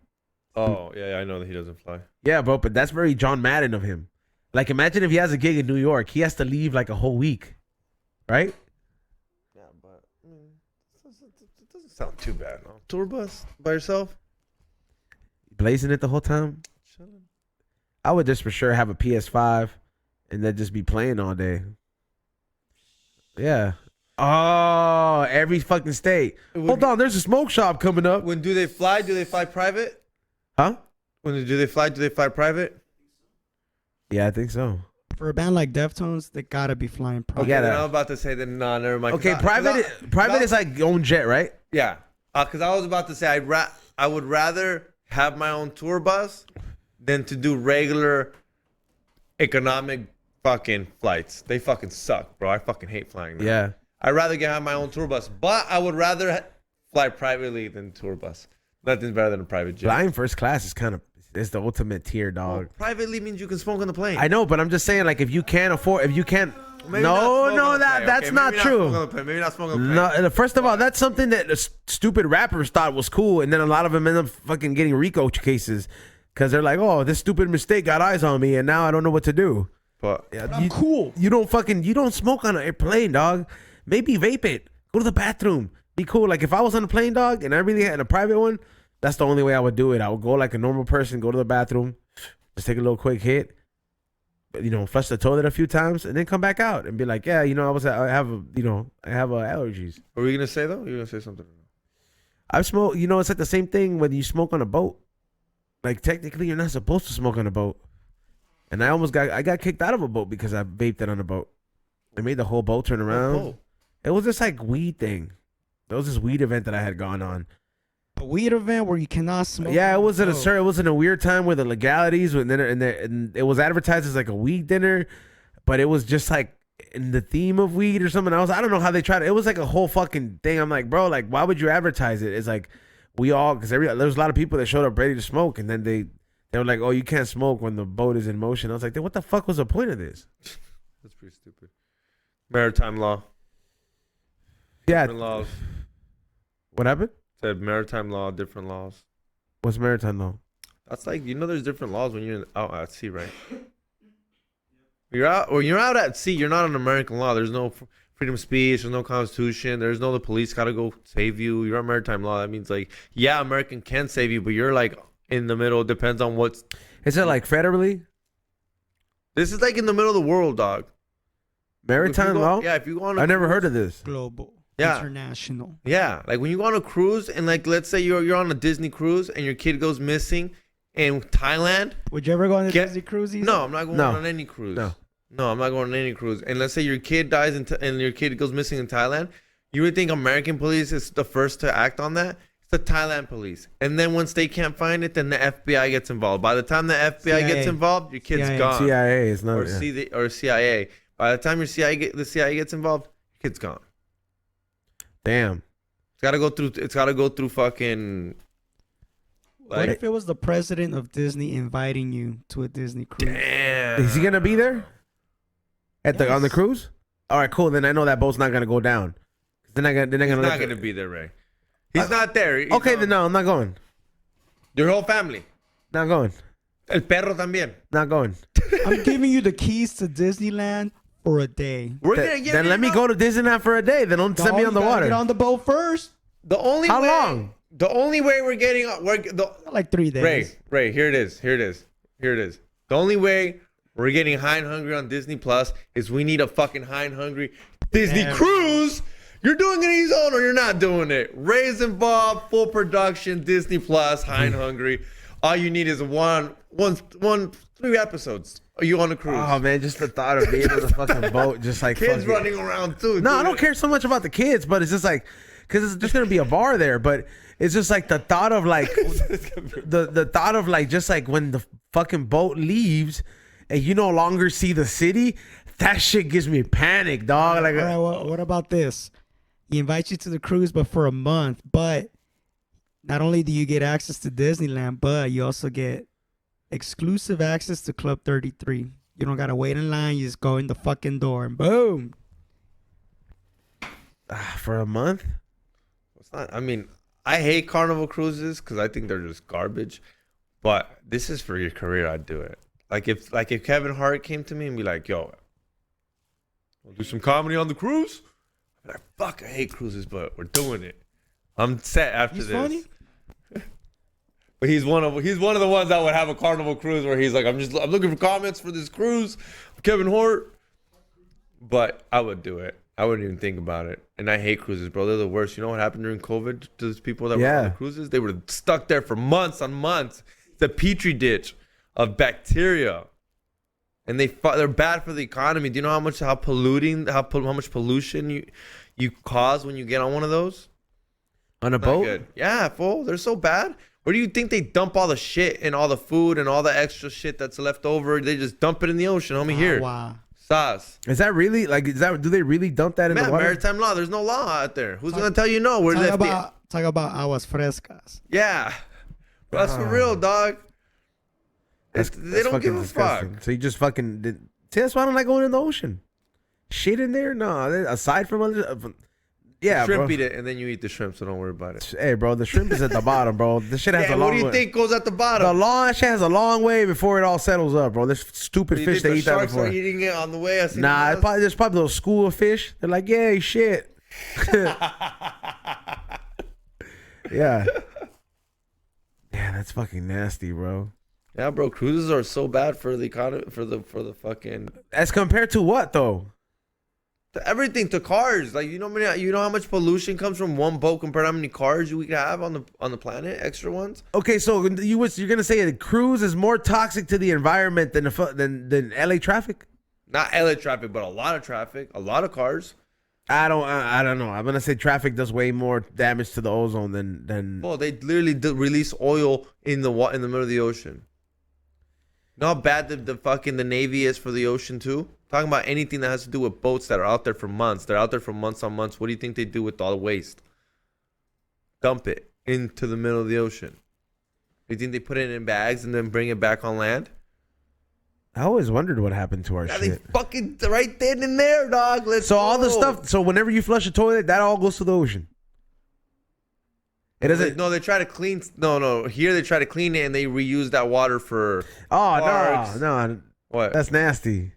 Oh, yeah, I know that he doesn't fly. Yeah, bro, but that's very John Madden of him. Like, imagine if he has a gig in New York. He has to leave like a whole week, right? Yeah, but it doesn't sound too bad. No? Tour bus by yourself? Blazing it the whole time. Chilling. I would just for sure have a PS5 and then just be playing all day. Yeah. Oh, every fucking state. Hold on, there's a smoke shop coming up. When do they fly? Do they fly private? Huh? Do they fly private? Yeah, I think so. For a band like Deftones, they gotta be flying private. Yeah, Then that- I'm about to say that no, never mind. Okay, 'Cause private is like own jet, right? Yeah, because I was about to say I would rather have my own tour bus than to do regular economic fucking flights. They fucking suck, bro. I fucking hate flying. Now. Yeah. I'd rather have my own tour bus, but I would rather fly privately than tour bus. Nothing's better than a private jet. Flying first class is kind of it's the ultimate tier, dog. Privately means you can smoke on the plane. I know, but I'm just saying, like, if you can't Maybe No, not smoking no, on the that- plane. that's Okay, not maybe true. smoking on the plane. Maybe not smoking on the plane. No, first of all, that's something that the stupid rappers thought was cool, and then a lot of them end up fucking getting RICO cases because they're like, "Oh, this stupid mistake got eyes on me, and now I don't know what to do." But I'm cool. You don't smoke on an airplane, dog. Maybe vape it. Go to the bathroom. Be cool. Like if I was on a plane, dog, and I really had a private one, that's the only way I would do it. I would go like a normal person, go to the bathroom, just take a little quick hit, flush the toilet a few times, and then come back out and be like, yeah, I have allergies. what were you gonna say though? You were gonna say something? I smoke. It's like the same thing when you smoke on a boat. Like technically, you're not supposed to smoke on a boat. And I got kicked out of a boat because I vaped it on a boat. It made the whole boat turn around. boat? It was this like weed thing. It was this weed event that I had gone on. A weed event where you cannot smoke. Yeah, it was on at boat. it was in a weird time where the legalities and it was advertised as like a weed dinner, but it was just like in the theme of weed or something else. I don't know how they tried it. It was like a whole fucking thing. I'm like, bro, like why would you advertise it? It's like because there was a lot of people that showed up ready to smoke, and then they were like, oh, you can't smoke when the boat is in motion. I was like, what the fuck was the point of this? That's pretty stupid. Maritime law. Yeah. Different laws. What happened? Said maritime law, different laws. What's maritime law? That's like there's different laws when you're out at sea, right? When you're out at sea, you're not on American law. There's no freedom of speech. There's no constitution. There's no the police gotta go save you. You're on maritime law. That means like American can save you, but you're like in the middle. It depends on what's. Is it like federally? This is like in the middle of the world, dog. Maritime law? Yeah, if you go on. I never heard of this. Global. Yeah. International. Yeah, like when you go on a cruise and like let's say you're on a Disney cruise and your kid goes missing in Thailand. Would you ever go on a Disney cruise? Either? No, I'm not going No. on any cruise. No. I'm not going on any cruise. And let's say your kid dies and your kid goes missing in Thailand. You would think American police is the first to act on that? It's the Thailand police. And then once they can't find it, then the FBI gets involved. By the time the FBI gets involved, your kid's CIA. gone. CIA is not. Or CIA. By the time the CIA gets involved, your kid's gone. Damn. It's gotta go through fucking. What if it was the president of Disney inviting you to a Disney cruise? Damn. Is he gonna be there? On the cruise? All right, cool. Then I know that boat's not gonna go down. He's not gonna be there, Ray. He's not there. He's Okay, not. then no, I'm not going. Your whole family. Not going. El perro también. Not going. I'm giving you the keys to Disneyland for a day. Then let me go to Disneyland for a day. Then don't send me No, on the you gotta water. Get on the boat first. The only How way, long? The only way we're getting Like 3 days. Ray, here it is. The only way we're getting high and hungry on Disney Plus is we need a fucking high and hungry Disney cruise. You're doing it on your own or you're not doing it. Ray's involved, full production, Disney Plus, high and hungry. All you need is 3 episodes. Are you on a cruise? Oh man, just the thought of being on the fucking boat, just like Kids fucking- running around too. No, dude. I don't care so much about the kids, but it's just like, because there's gonna be a bar there, but it's just like the thought of like the thought of like just like when the fucking boat leaves and you no longer see the city, that shit gives me panic, dog. Like, All right, what about this? He invites you to the cruise, but for a month. But not only do you get access to Disneyland, but you also get exclusive access to Club 33. You don't gotta wait in line. You just go in the fucking door and boom. for a month. It's not. I mean, I hate Carnival cruises because I think they're just garbage. But this is for your career. I'd do it. Like if Kevin Hart came to me and be like, "Yo, we'll do some comedy on the cruise," I'd be like, "Fuck, I hate cruises, but we're doing it." I'm set after He's this. funny. But he's one of the ones that would have a Carnival cruise where he's like, I'm looking for comments for this cruise, Kevin Hart. But I would do it. I wouldn't even think about it. And I hate cruises, bro. They're the worst. You know what happened during COVID to those people that were on the cruises? They were stuck there for months on months. It's a petri dish of bacteria, and they're bad for the economy. Do you know how much pollution you cause when you get on one of those? On a Not boat? good. Yeah, fool. They're so bad. Where do you think they dump all the shit and all the food and all the extra shit that's left over? They just dump it in the ocean, homie. Here, Wow. Sas. Is that really do they really dump that in Man, the water? maritime law. There's no law out there. Who's gonna tell you no? Where's the FBI? Talk about aguas frescas. Yeah, that's for real, dog. They don't fucking give a fuck. disgusting. So you just fucking see, that's why I don't like going in the ocean. shit in there? No, aside from other, yeah, Shrimp bro. eat it, and then you eat the shrimp, so don't worry about it. Hey, bro, the shrimp is at the bottom, bro. The shit has Yeah, a long what do you way. think goes at the bottom? That shit has a long way before it all settles up, bro. There's stupid Do you fish think they the eat that sharks before. are eating it on the way? I see Nah, there's probably a little school of fish. They're like, yay, shit. Yeah. Yeah, that's fucking nasty, bro. Yeah, bro, cruises are so bad for the economy, for the fucking As compared to what, though? to everything, to cars. Like, you know how much pollution comes from one boat compared to how many cars we could have on the planet, extra ones. Okay, so you're gonna say a cruise is more toxic to the environment than LA traffic? Not LA traffic, but a lot of traffic, a lot of cars. I don't know. I'm gonna say traffic does way more damage to the ozone than. Well, they literally release oil in the middle of the ocean. You know how bad the Navy is for the ocean too? Talking about anything that has to do with boats that are out there for months. They're out there for months on months. What do you think they do with all the waste? Dump it into the middle of the ocean. Do you think they put it in bags and then bring it back on land? I always wondered what happened to our Yeah, shit. they fucking right then and there, dog. So all the stuff. So whenever you flush a toilet, that all goes to the ocean. It doesn't. No, they try to clean. No. Here they try to clean it and they reuse that water for. Oh parks. no! What? That's nasty.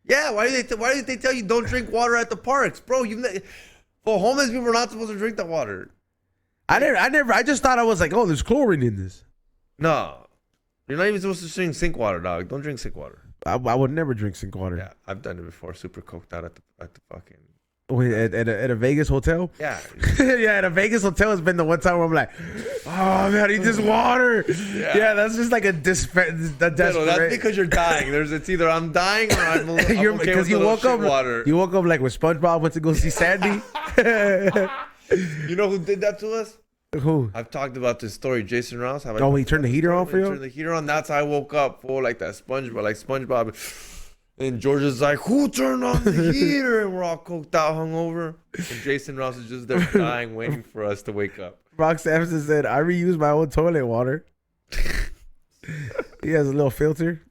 Yeah, why do they tell you don't drink water at the parks, bro? Well, homeless people are not supposed to drink that water. I just thought I was like, oh, there's chlorine in this. No, you're not even supposed to drink sink water, dog. Don't drink sink water. I would never drink sink water. Yeah, I've done it before. Super coked out at the fucking. Wait, at a Vegas hotel? Yeah. Yeah, at a Vegas hotel has been the one time where I'm like, oh, man, I need this water. Yeah, that's just like a desperate. That's because you're dying. It's either I'm dying or I'm okay with you the woke up water. You woke up like when SpongeBob went to go see Sandy. You know who did that to us? Who? I've talked about this story. Jason Rouse. Oh, he turned the heater on for you? Turned the heater on. That's how I woke up. Full like that SpongeBob. And George is like, who turned on the heater? And we're all coked out, hungover. And Jason Ross is just there dying, waiting for us to wake up. Brock Sampson said, I reuse my own toilet water. He has a little filter.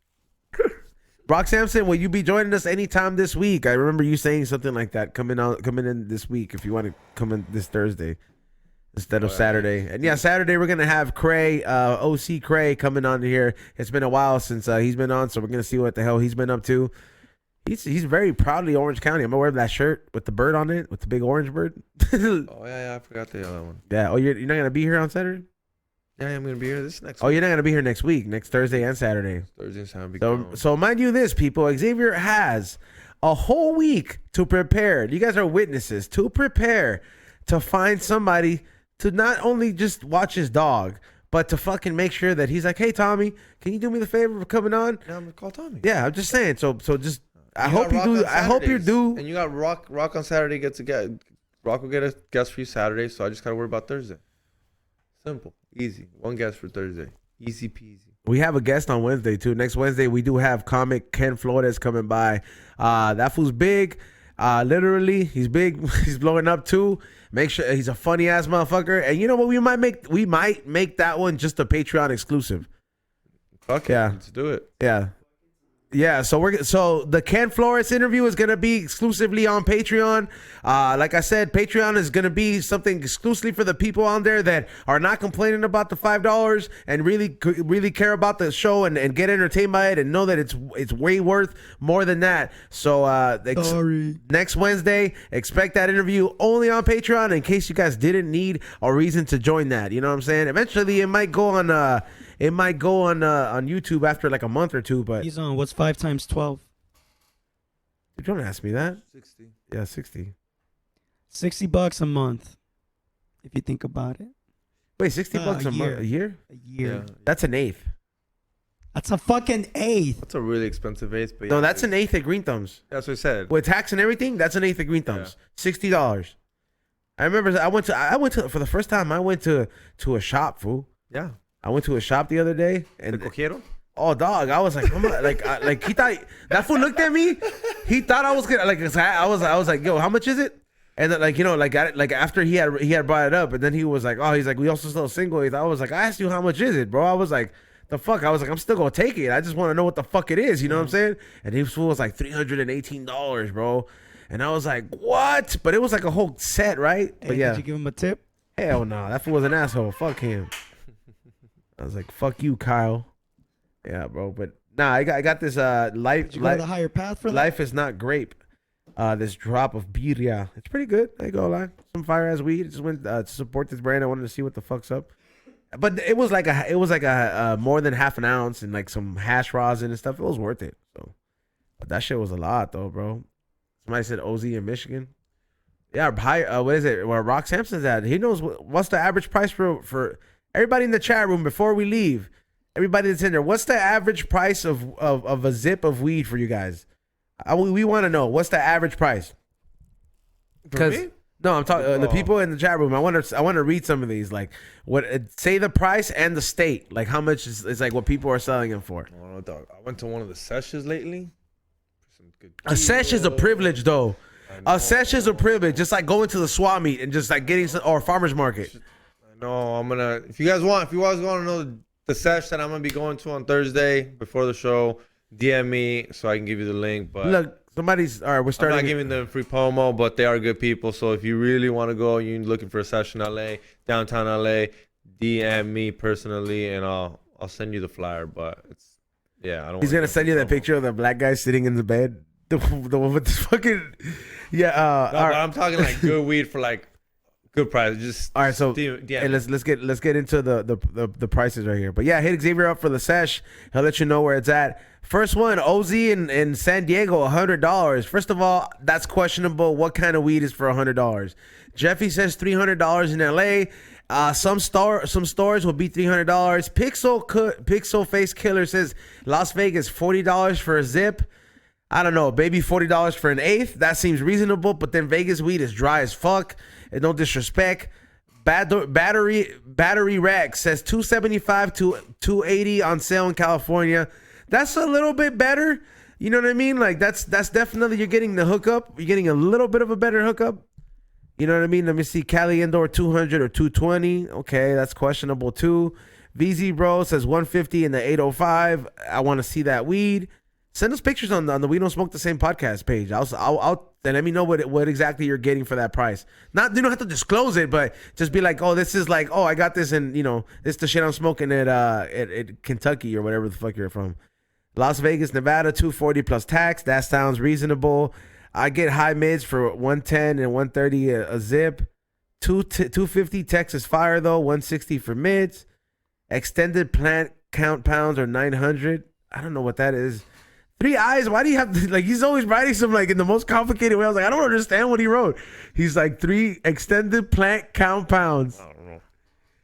Brock Sampson, will you be joining us anytime this week? I remember you saying something like that coming in this week if you want to come in this Thursday instead of Saturday. And yeah, Saturday we're gonna have Cray, OC Cray coming on here. It's been a while since he's been on, so we're gonna see what the hell he's been up to. He's very proudly Orange County. I'm gonna wear that shirt with the bird on it, with the big orange bird. Oh yeah, I forgot the other one. Yeah. Oh, you're not gonna be here on Saturday? Yeah, I'm gonna be here this next. Oh, you're not gonna be here next week, next Thursday and Saturday. Thursday and Saturday. So mind you this, people, Xavier has a whole week to prepare. You guys are witnesses to prepare to find somebody to not only just watch his dog, but to fucking make sure that he's like, hey, Tommy, can you do me the favor of coming on? Yeah, I'm gonna call Tommy. Yeah, I'm just saying. So just I hope you do. I hope you do. And you got Rock on Saturday. Rock will get a guest for you Saturday. So I just gotta worry about Thursday. Simple, easy. One guest for Thursday. Easy peasy. We have a guest on Wednesday too. Next Wednesday we do have comic Ken Flores coming by. That fool's big. Literally, he's big. He's blowing up too. Make sure he's a funny ass motherfucker. And you know what? We might make that one just a Patreon exclusive. Fuck yeah, let's do it. Yeah. Yeah, so the Ken Flores interview is gonna be exclusively on Patreon. Like I said, Patreon is gonna be something exclusively for the people on there that are not complaining about the $5 and really care about the show and get entertained by it and know that it's way worth more than that. So next Wednesday, expect that interview only on Patreon in case you guys didn't need a reason to join that. You know what I'm saying? Eventually, it might go on. It might go on YouTube after like a month or two, but He's on. What's 5 times 12? You don't ask me that. 60. Yeah, 60. $60 a month, if you think about it. Wait, $60 a year. month? A year? A year. Yeah. That's an eighth. That's a fucking eighth. That's a really expensive eighth. But No, yeah, that's an eighth at Green Thumbs. That's what I said. With tax and everything, that's an eighth at Green Thumbs. $60. I remember I went to for the first time. I went to a shop, fool. Yeah. I went to a shop the other day and ¿Te cogieron? oh dog, I was like, like he thought that fool looked at me. He thought I was gonna I was like, yo, how much is it? And then, like, you know, like after he had brought it up, and then he was like, oh, he's like, we also still single. I was like, I asked you how much is it, bro? I was like, the fuck? I was like, I'm still gonna take it. I just want to know what the fuck it is. You know what I'm saying? And he was like $318, bro. And I was like, what? But it was like a whole set, right? Hey, But yeah, did you give him a tip? hell no. That fool was an asshole. Fuck him. I was like, fuck you, Kyle. Yeah, bro. But nah, I got this life. Did you go the higher path for that? Life is not grape. This drop of birria. It's pretty good. I ain't gonna lie. Some fire ass weed. Just went to support this brand. I wanted to see what the fuck's up. But it was like a more than half an ounce and like some hash rosin and stuff. It was worth it. So, but that shit was a lot though, bro. Somebody said OZ in Michigan. Yeah, what is it? Where Rock Sampson's at? He knows what's the average price for everybody in the chat room before we leave. Everybody that's in there, what's the average price of a zip of weed for you guys? We want to know what's the average price. Because no, I'm talking the people in the chat room. I want to read some of these. Like, say the price and the state. Like, how much is like what people are selling them for? I don't know, dog. I went to one of the sessions lately. Some good A sesh is a privilege, though. A sesh is a privilege, just like going to the swap meet and just like getting some or farmers market. I know. I'm gonna. If you guys want to know the sesh that I'm gonna be going to on Thursday before the show, DM me so I can give you the link. But look, somebody's all right. We're starting. I'm not giving them free promo, but they are good people. So if you really want to go, you're looking for a session in LA, downtown LA, DM me personally, and I'll send you the flyer. But it's I don't. He's gonna send you that picture of the black guy sitting in the bed, the one with the fucking No, but I'm talking like good weed for like good price. Just all right. So hey, let's get into the prices right here. But yeah, hit Xavier up for the sesh. He'll let you know where it's at. First one, OZ in San Diego, $100. First of all, that's questionable. What kind of weed is for $100? Jeffy says $300 in LA. Some stores will be $300. Pixel Face Killer says Las Vegas $40 for a zip. I don't know, maybe $40 for an eighth. That seems reasonable, but then Vegas weed is dry as fuck. And no disrespect. Battery Rack says $275 to $280 on sale in California. That's a little bit better. You know what I mean? Like that's definitely, you're getting the hookup. You're getting a little bit of a better hookup. You know what I mean? Let me see. Cali Indoor 200 or 220. Okay, that's questionable too. VZ Bro says 150 in the 805. I want to see that weed. Send us pictures on the We Don't Smoke the Same podcast page. I'll then let me know what exactly you're getting for that price. Not, you don't have to disclose it, but just be like, oh, this is like, oh, I got this, and you know, this the shit I'm smoking at Kentucky or whatever the fuck you're from. Las Vegas, Nevada, 240 plus tax. That sounds reasonable. I get high mids for 110 and 130 a zip. 250 Texas Fire though, 160 for mids. Extended plant count pounds are 900. I don't know what that is. 3 eyes. Why do you have to, like, he's always writing some like in the most complicated way. I was like, I don't understand what he wrote. He's like 3 extended plant count pounds. I don't know.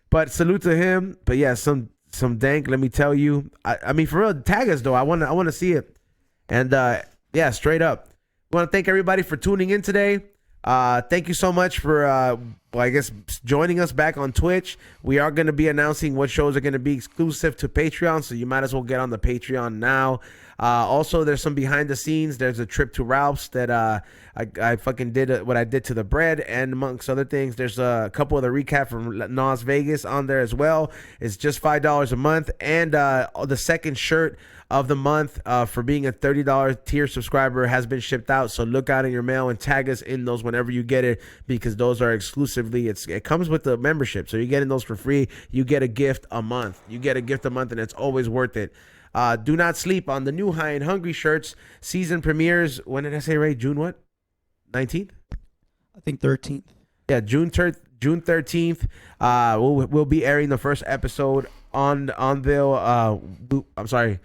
But salute to him. But yeah, some dank. Let me tell you. I mean, for real, tag us though. I want to see it. And yeah, straight up. I want to thank everybody for tuning in today. Thank you so much for I guess joining us back on Twitch. We are going to be announcing what shows are going to be exclusive to Patreon, so you might as well get on the Patreon now. Also, there's some behind the scenes. There's a trip to Ralph's that I fucking did what I did to the bread, and amongst other things, there's a couple of the recap from Nas Vegas on there as well. It's just $5 a month, and the second shirt of the month for being a $30 tier subscriber has been shipped out. So look out in your mail and tag us in those whenever you get it, because those are exclusively, it comes with the membership. So you're getting those for free. You get a gift a month. And it's always worth it. Do not sleep on the new High and Hungry shirts. Season premieres, when did I say right? June what? 19th? I think 13th. Yeah, June 13th. We'll be airing the first episode on the I'm sorry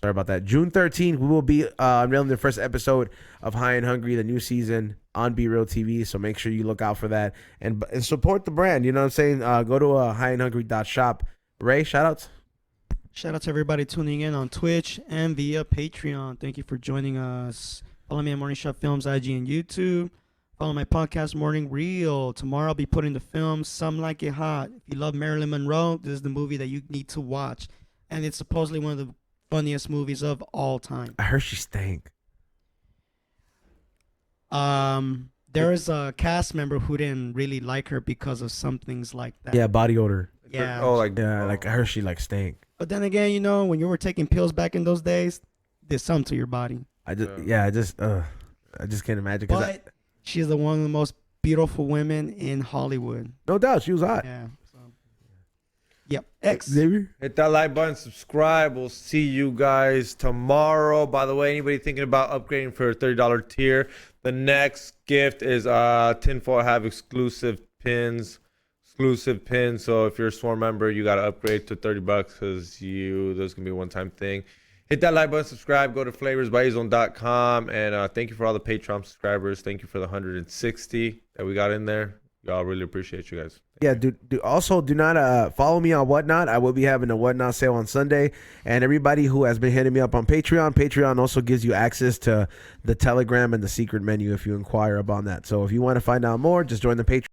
about that. June 13th, we will be unveiling the first episode of High and Hungry, the new season on Be Real TV. So make sure you look out for that and support the brand. You know what I'm saying? Go to highandhungry.shop. Ray, shout outs. Shout out to everybody tuning in on Twitch and via Patreon. Thank you for joining us. Follow me at Morning Shot Films, IG and YouTube. Follow my podcast, Morning Real. Tomorrow I'll be putting the film Some Like It Hot. If you love Marilyn Monroe, this is the movie that you need to watch. And it's supposedly one of the funniest movies of all time. I heard she stank. There is a cast member who didn't really like her because of some things like that. Yeah, body odor. Yeah. Oh, Like I heard she like stank. But then again, you know, when you were taking pills back in those days, did something to your body. I just I just can't imagine. But she's the one of the most beautiful women in Hollywood. No doubt, she was hot. Yeah. So. Yep. X. Xavier? Hit that like button, subscribe. We'll see you guys tomorrow. By the way, anybody thinking about upgrading for a $30 tier, the next gift is tinfoil have exclusive pins. So if you're a Swarm member, you got to upgrade to $30 because there's going to be a one-time thing. Hit that like button, subscribe, go to flavorsbyazone.com, and thank you for all the Patreon subscribers. Thank you for the 160 that we got in there. Y'all really appreciate you guys. Yeah, also do not follow me on Whatnot. I will be having a Whatnot sale on Sunday. And everybody who has been hitting me up on Patreon also gives you access to the Telegram and the secret menu if you inquire about that. So if you want to find out more, just join the Patreon.